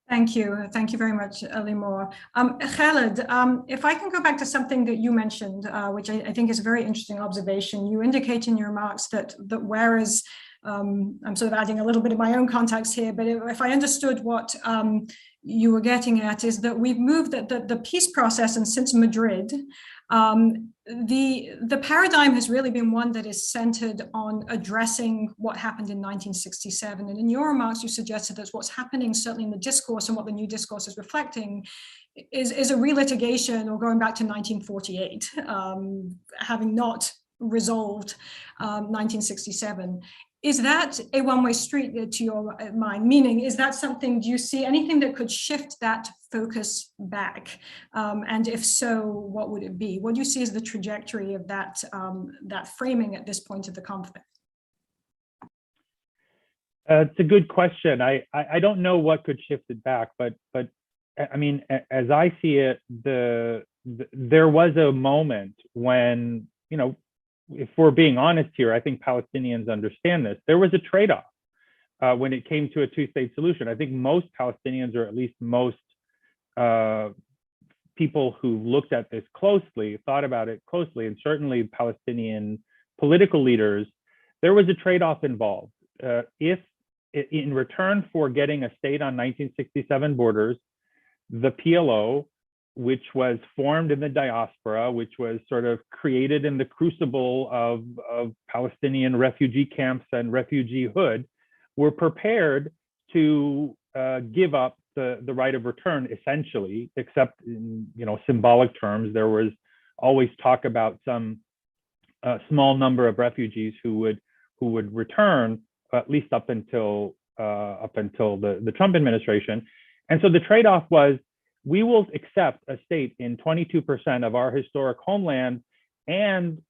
Thank you. Thank you very much, Limor. Khaled, if I can go back to something that you mentioned, which I think is a very interesting observation. You indicate in your remarks that whereas, I'm sort of adding a little bit of my own context here, but if I understood what you were getting at, is that we've moved the peace process, and since Madrid, the paradigm has really been one that is centered on addressing what happened in 1967. And in your remarks, you suggested that what's happening, certainly in the discourse and what the new discourse is reflecting, is a relitigation or going back to 1948, having not resolved 1967. Is that a one-way street to your mind? Meaning, is that something, do you see anything that could shift that focus back? And if so, what would it be? What do you see as the trajectory of that, that framing at this point of the conflict? It's a good question. I don't know what could shift it back, but I mean, as I see it, there was a moment when, you know, if we're being honest here, I think Palestinians understand this. There was a trade-off when it came to a two-state solution. I think most Palestinians, or at least most people who looked at this closely, thought about it closely, and certainly Palestinian political leaders, there was a trade-off involved. If in return for getting a state on 1967 borders, the PLO, which was formed in the diaspora, which was sort of created in the crucible of Palestinian refugee camps and refugeehood, were prepared to give up the right of return, essentially, except in, you know, symbolic terms. There was always talk about some small number of refugees who would return, at least up until the Trump administration. And so the trade-off was, we will accept a state in 22% of our historic homeland and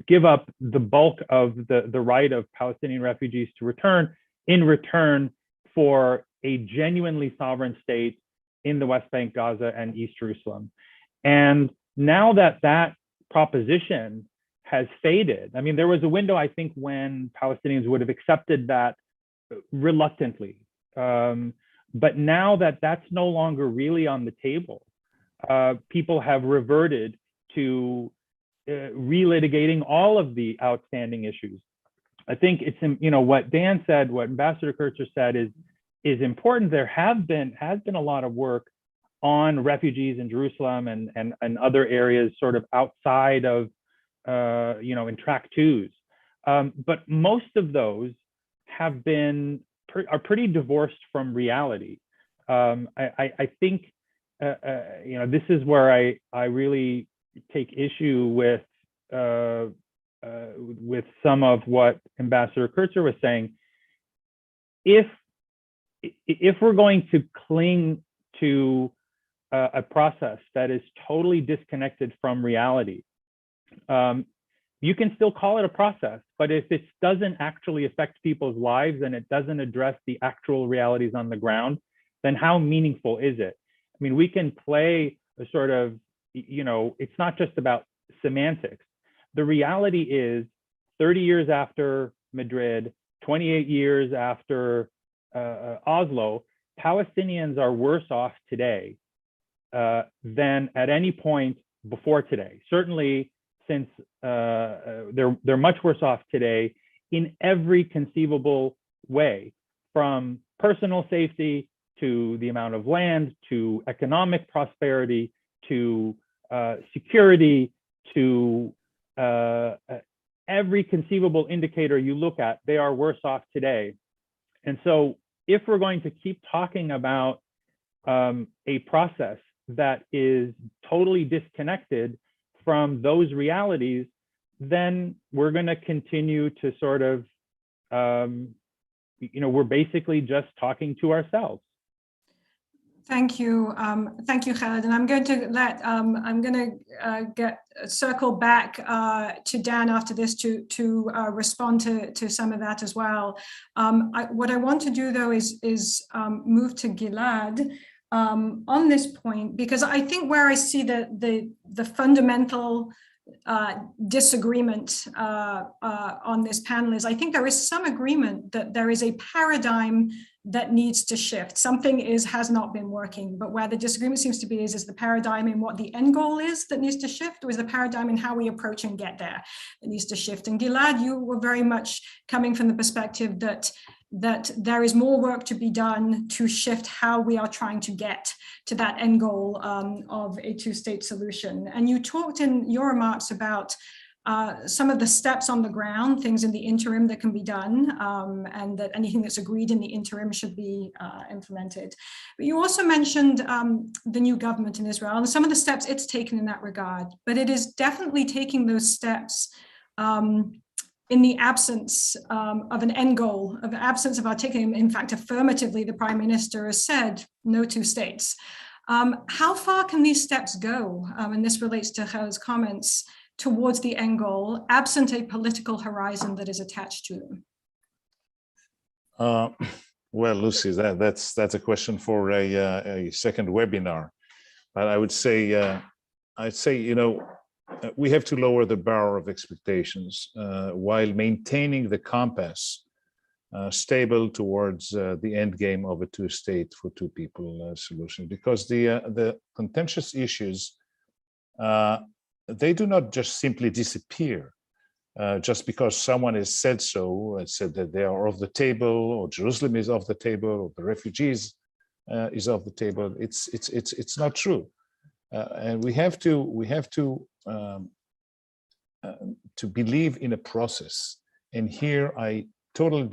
give up the bulk of the right of Palestinian refugees to return in return for a genuinely sovereign state in the West Bank, Gaza, and East Jerusalem. And now that that proposition has faded, I mean, there was a window, I think, when Palestinians would have accepted that reluctantly. But now that that's no longer really on the table, people have reverted to relitigating all of the outstanding issues. I think it's, you know, what Dan said, what Ambassador Kurtzer said is important. There has been a lot of work on refugees in Jerusalem and other areas sort of outside of, you know, in track twos. But most of those have been are pretty divorced from reality. I think, you know, this is where I really take issue with some of what Ambassador Kurtzer was saying. If we're going to cling to a process that is totally disconnected from reality, you can still call it a process, but if it doesn't actually affect people's lives and it doesn't address the actual realities on the ground, then how meaningful is it? I mean, we can play a sort of, it's not just about semantics. The reality is 30 years after Madrid, 28 years after Oslo, Palestinians are worse off today than at any point before today. Certainly, since they're much worse off today in every conceivable way, from personal safety to the amount of land, to economic prosperity, to security, to every conceivable indicator you look at, they are worse off today. And so if we're going to keep talking about a process that is totally disconnected from those realities, then we're going to continue to sort of, we're basically just talking to ourselves. Thank you, Khaled. And I'm going to circle back to Dan after this to respond to some of that as well. What I want to do though is move to Gilad on this point, because I think where I see the fundamental disagreement on this panel is, I think there is some agreement that there is a paradigm that needs to shift. Something has not been working, but where the disagreement seems to be is the paradigm in what the end goal is that needs to shift, or is the paradigm in how we approach and get there that needs to shift? And Gilad, you were very much coming from the perspective that there is more work to be done to shift how we are trying to get to that end goal of a two-state solution. And you talked in your remarks about some of the steps on the ground, things in the interim that can be done, and that anything that's agreed in the interim should be implemented. But you also mentioned the new government in Israel and some of the steps it's taken in that regard, but it is definitely taking those steps in the absence of an end goal, of the absence of articulating. In fact, affirmatively, the Prime Minister has said no two states. How far can these steps go? And this relates to Khaled's comments, towards the end goal, absent a political horizon that is attached to them? Well, Lucy, that's a question for a second webinar. But I would say, we have to lower the bar of expectations while maintaining the compass stable towards the end game of a two-state for two people solution, because the contentious issues, they do not just simply disappear just because someone has said so, said that they are off the table, or Jerusalem is off the table, or the refugees is off the table. It's not true, and we have to believe in a process. And here I totally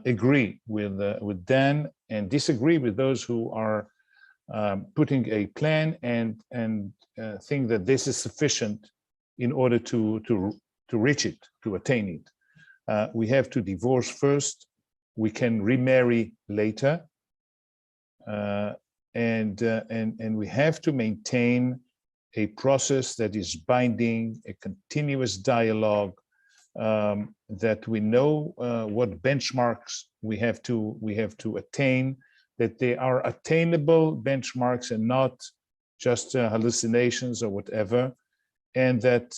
agree with Dan, and disagree with those who are putting a plan and think that this is sufficient in order to reach it, to attain it. We have to divorce first. We can remarry later, and we have to maintain a process that is binding, a continuous dialogue, that we know what benchmarks we have to attain, that they are attainable benchmarks and not just hallucinations or whatever, and that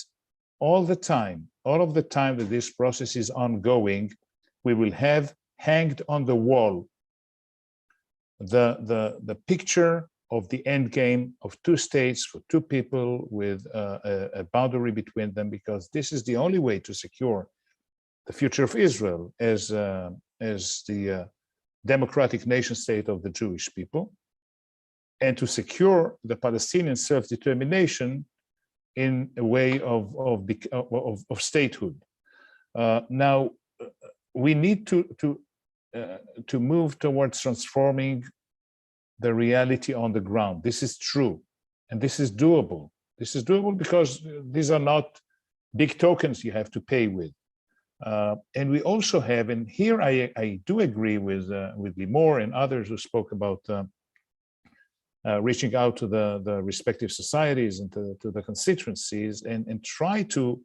all of the time that this process is ongoing, we will have hanged on the wall the picture of the end game of two states for two people with a boundary between them, because this is the only way to secure the future of Israel as the democratic nation state of the Jewish people, and to secure the Palestinian self-determination in a way of statehood. Now, we need to move towards transforming the reality on the ground. This is true, and this is doable. This is doable because these are not big tokens you have to pay with. And we also have, and here I do agree with Limor and others who spoke about reaching out to the respective societies and to the constituencies and try to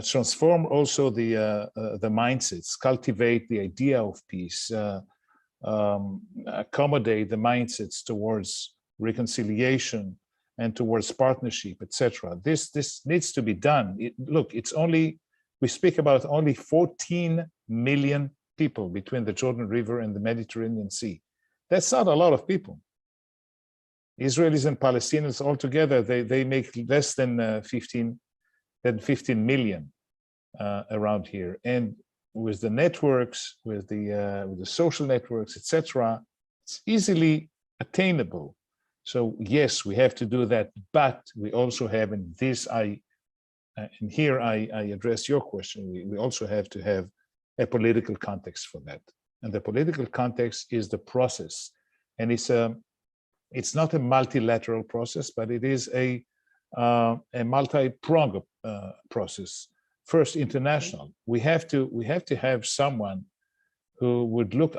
transform also the mindsets, cultivate the idea of peace, accommodate the mindsets towards reconciliation and towards partnership, etc. This needs to be done. Look, we speak about only 14 million people between the Jordan River and the Mediterranean Sea. That's not a lot of people. Israelis and Palestinians altogether, they make less than 15 million around here. And with the networks, with the social networks, etc., it's easily attainable. So yes, we have to do that, but we also have, and here I address your question, we also have to have a political context for that. And the political context is the process. And it's not a multilateral process, but it is a multi-pronged process. First, international. We have to have someone who would look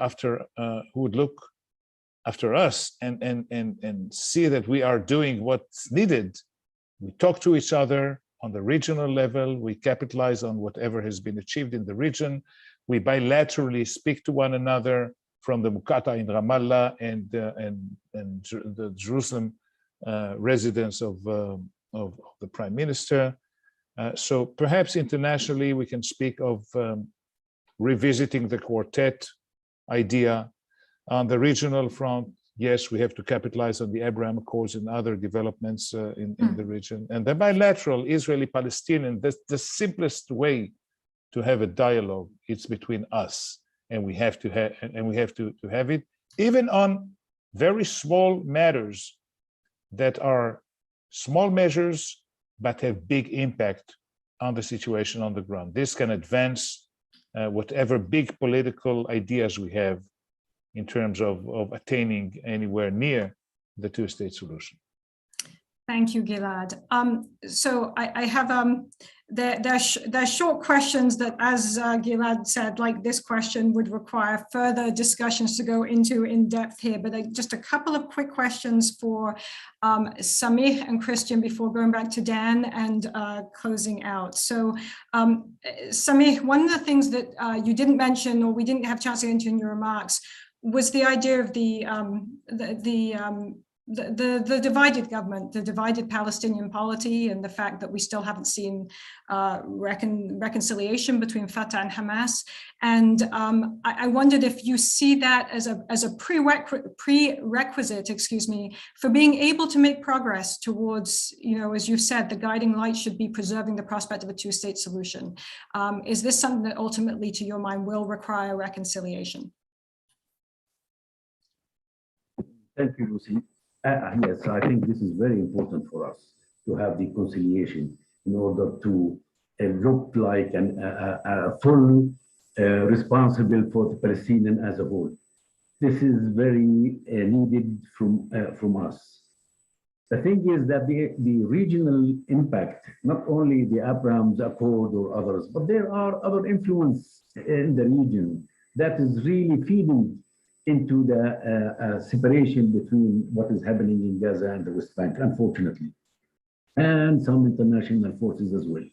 after us and see that we are doing what's needed. We talk to each other on the regional level. We capitalize on whatever has been achieved in the region. We bilaterally speak to one another from the Mukata in Ramallah and the Jerusalem residence of the Prime Minister. So perhaps internationally we can speak of revisiting the quartet idea. On the regional front, yes, we have to capitalize on the Abraham Accords and other developments in the region. And the bilateral Israeli-Palestinian, the simplest way to have a dialogue, it's between us, and we have to have it, even on very small matters that are small measures but have big impact on the situation on the ground. This can advance whatever big political ideas we have in terms of attaining anywhere near the two-state solution. Thank you, Gilad. So I have, there are short questions that, as Gilad said, like this question would require further discussions to go into in depth here, but just a couple of quick questions for Samih and Christian before going back to Dan and closing out. So Samih, one of the things that you didn't mention or we didn't have a chance to get into in your remarks was the idea of the divided government, the divided Palestinian polity, and the fact that we still haven't seen reconciliation between Fatah and Hamas. And I wondered if you see that as a prerequisite, excuse me, for being able to make progress towards, as you said, the guiding light should be preserving the prospect of a two-state solution. Is this something that ultimately, to your mind, will require reconciliation? Thank you, Lucy. Yes, I think this is very important for us to have the conciliation in order to look like a full responsible for the Palestinian as a whole. This is very needed from us. The thing is that the regional impact, not only the Abraham's Accord or others, but there are other influence in the region that is really feeding into the separation between what is happening in Gaza and the West Bank, unfortunately, and some international forces as well.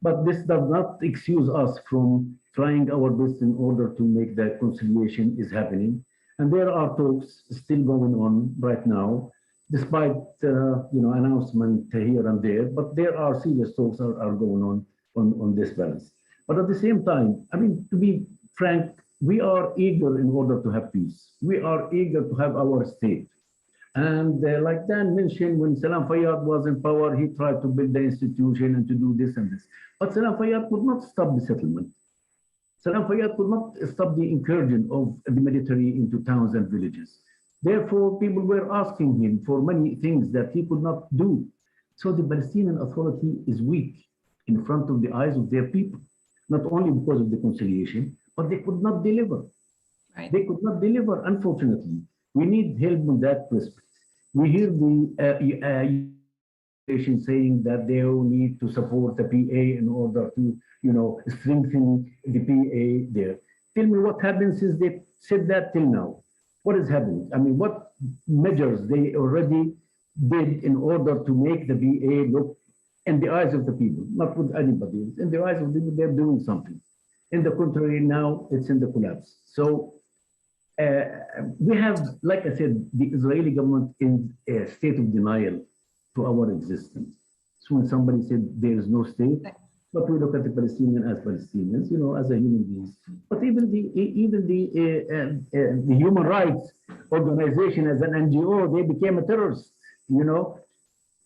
But this does not excuse us from trying our best in order to make that conciliation is happening. And there are talks still going on right now, despite announcement here and there, but there are serious talks are going on this balance. But at the same time, I mean, to be frank, we are eager in order to have peace. We are eager to have our state. And like Dan mentioned, when Salam Fayyad was in power, he tried to build the institution and to do this and this. But Salam Fayyad could not stop the settlement. Salam Fayyad could not stop the incursion of the military into towns and villages. Therefore, people were asking him for many things that he could not do. So the Palestinian Authority is weak in front of the eyes of their people, not only because of the conciliation, but they could not deliver. Right. They could not deliver, unfortunately. We need help in that respect. We hear the saying that they will need to support the PA in order to, strengthen the PA there. Tell me what happened since they said that till now. what is happening? I mean, what measures they already did in order to make the BA look in the eyes of the people, not with anybody else, in the eyes of the people, they're doing something. In the contrary, now it's in the collapse. So we have, like I said, the Israeli government in a state of denial to our existence. So when somebody said there is no state, but we look at the Palestinians as Palestinians, you know, as a human beings. But even the human rights organization as an NGO, they became a terrorist, you know,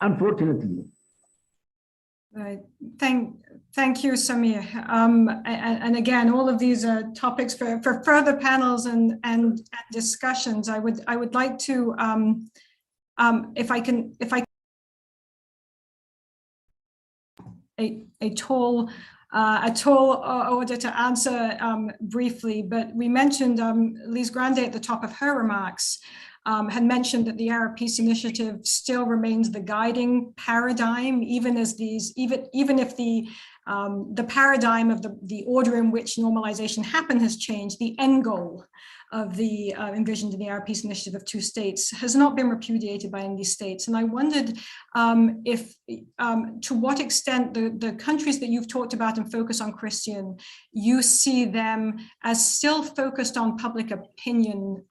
unfortunately. Right. Thank you, Samir. And again, all of these are topics for further panels and discussions. I would like to, if I a tall order to answer briefly, but we mentioned Lise Grande at the top of her remarks had mentioned that the Arab Peace Initiative still remains the guiding paradigm, even if the paradigm of the order in which normalization happened has changed. The end goal of the envisioned in the Arab Peace Initiative of 2 states has not been repudiated by any of these states. And I wondered if, to what extent the countries that you've talked about and focus on, Christian, you see them as still focused on public opinion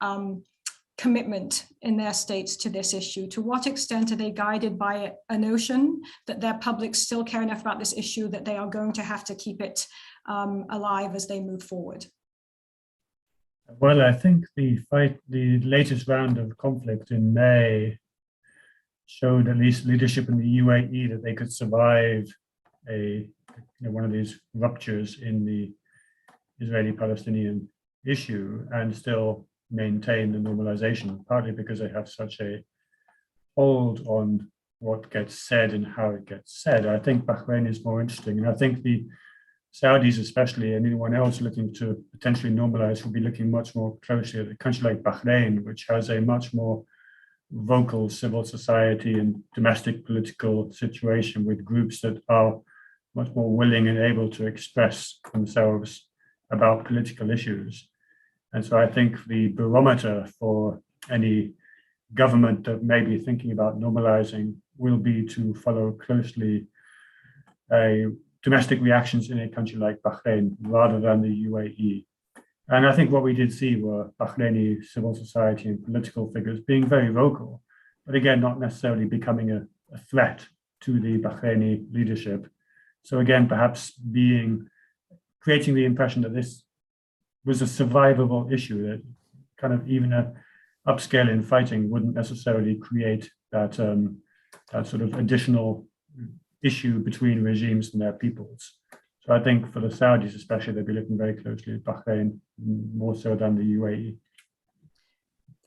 commitment in their states to this issue. To what extent are they guided by a notion that their publics still care enough about this issue that they are going to have to keep it alive as they move forward? Well, I think the latest round of conflict in May showed at least leadership in the UAE that they could survive one of these ruptures in the Israeli-Palestinian issue and still maintain the normalization, partly because they have such a hold on what gets said and how it gets said. I think Bahrain is more interesting, and I think the Saudis especially, and anyone else looking to potentially normalize, will be looking much more closely at a country like Bahrain, which has a much more vocal civil society and domestic political situation with groups that are much more willing and able to express themselves about political issues. And so I think the barometer for any government that may be thinking about normalizing will be to follow closely domestic reactions in a country like Bahrain rather than the UAE. And I think what we did see were Bahraini civil society and political figures being very vocal, but again, not necessarily becoming a threat to the Bahraini leadership. So again, perhaps creating the impression that this was a survivable issue, that kind of even a upscale in fighting wouldn't necessarily create that sort of additional issue between regimes and their peoples. So I think for the Saudis especially, they'll be looking very closely at Bahrain, more so than the UAE.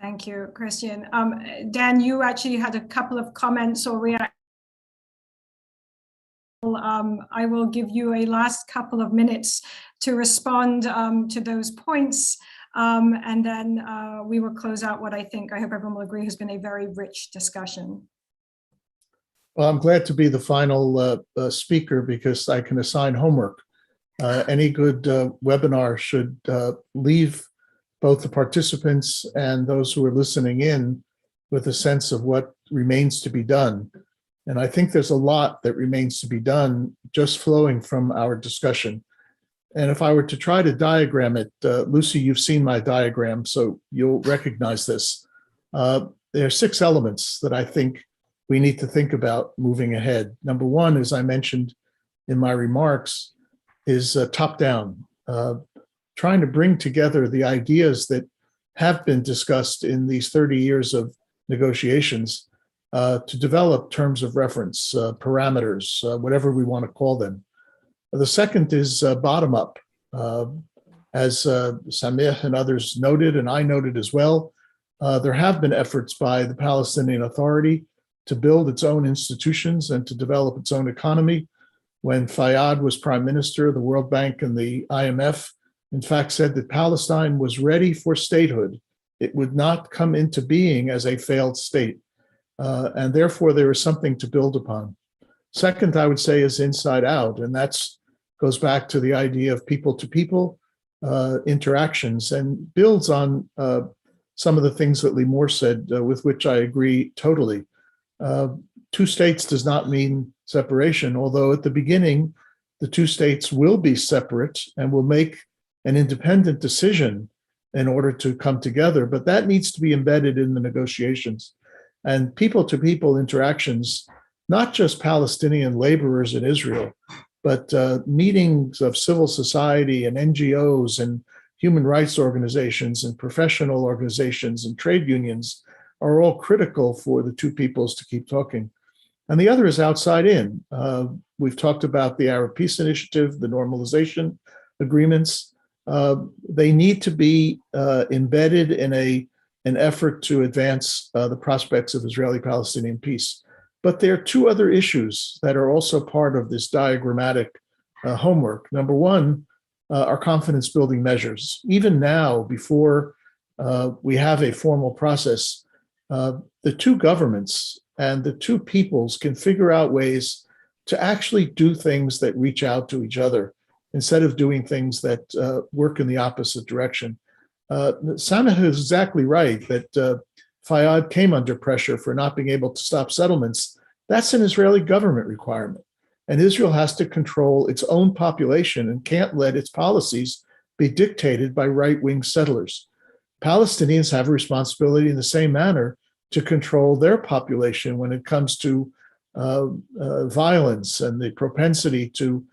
Thank you, Christian. Dan, you actually had a couple of comments or reactions. I will give you a last couple of minutes to respond to those points, and then we will close out what I hope everyone will agree has been a very rich discussion. Well, I'm glad to be the final speaker because I can assign homework. Any good webinar should leave both the participants and those who are listening in with a sense of what remains to be done. And I think there's a lot that remains to be done just flowing from our discussion. And if I were to try to diagram it, Lucy, you've seen my diagram, so you'll recognize this. There are 6 elements that I think we need to think about moving ahead. Number 1, as I mentioned in my remarks, is top-down, trying to bring together the ideas that have been discussed in these 30 years of negotiations to develop terms of reference, parameters, whatever we want to call them. The second is bottom-up. As Samir and others noted, and I noted as well, there have been efforts by the Palestinian Authority to build its own institutions and to develop its own economy. When Fayyad was prime minister, the World Bank and the IMF, in fact, said that Palestine was ready for statehood. It would not come into being as a failed state. And therefore, there is something to build upon. Second, I would say, is inside out, and that goes back to the idea of people-to-people interactions and builds on some of the things that Limor said, with which I agree totally. Two states does not mean separation, although at the beginning, the two states will be separate and will make an independent decision in order to come together, but that needs to be embedded in the negotiations. And people-to-people interactions, not just Palestinian laborers in Israel, but meetings of civil society and NGOs and human rights organizations and professional organizations and trade unions are all critical for the two peoples to keep talking. And the other is outside in. We've talked about the Arab Peace Initiative, the normalization agreements. They need to be embedded in an effort to advance the prospects of Israeli-Palestinian peace. But there are two other issues that are also part of this diagrammatic homework. Number one, are confidence building measures. Even now, before we have a formal process, the two governments and the two peoples can figure out ways to actually do things that reach out to each other instead of doing things that work in the opposite direction. Sameh is exactly right that Fayyad came under pressure for not being able to stop settlements. That's an Israeli government requirement. And Israel has to control its own population and can't let its policies be dictated by right-wing settlers. Palestinians have a responsibility in the same manner to control their population when it comes to violence and the propensity to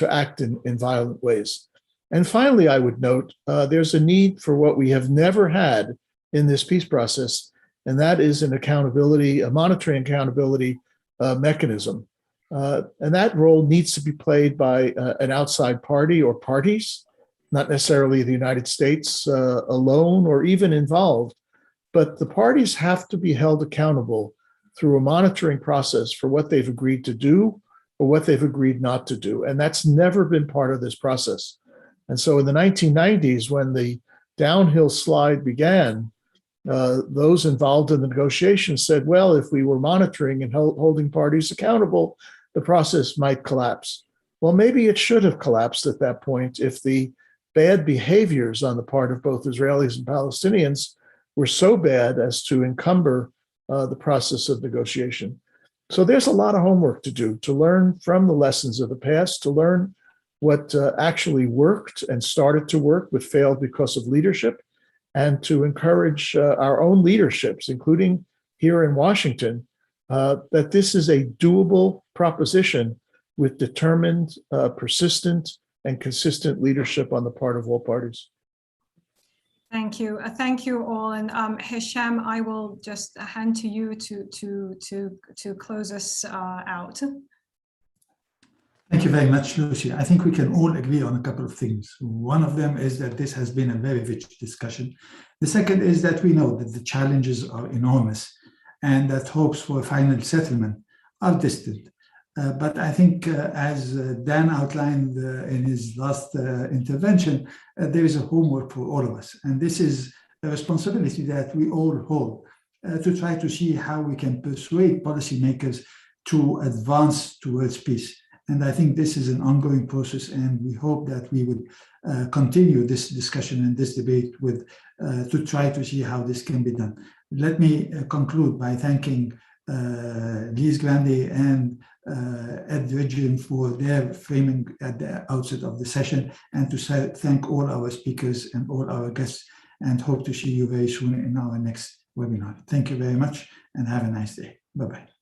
act in violent ways. And finally, I would note, there's a need for what we have never had in this peace process, and that is an accountability, a monitoring accountability mechanism. And that role needs to be played by an outside party or parties, not necessarily the United States alone or even involved, but the parties have to be held accountable through a monitoring process for what they've agreed to do or what they've agreed not to do. And that's never been part of this process. And so in the 1990s, when the downhill slide began, those involved in the negotiations said, well, if we were monitoring and holding parties accountable, the process might collapse. Well, maybe it should have collapsed at that point if the bad behaviors on the part of both Israelis and Palestinians were so bad as to encumber the process of negotiation. So there's a lot of homework to do, to learn from the lessons of the past, to learn what actually worked and started to work but failed because of leadership, and to encourage our own leaderships, including here in Washington, that this is a doable proposition with determined, persistent, and consistent leadership on the part of all parties. Thank you. Thank you all. And Hisham, I will just hand to you to close us out. Thank you very much, Lucy. I think we can all agree on a couple of things. One of them is that this has been a very rich discussion. The second is that we know that the challenges are enormous and that hopes for a final settlement are distant. But I think, as Dan outlined in his last intervention, there is a homework for all of us. And this is a responsibility that we all hold to try to see how we can persuade policymakers to advance towards peace. And I think this is an ongoing process, and we hope that we will continue this discussion and this debate with to try to see how this can be done. Let me conclude by thanking Lise Grande and Ed Ridgen for their framing at the outset of the session, and to thank all our speakers and all our guests, and hope to see you very soon in our next webinar. Thank you very much and have a nice day. Bye-bye.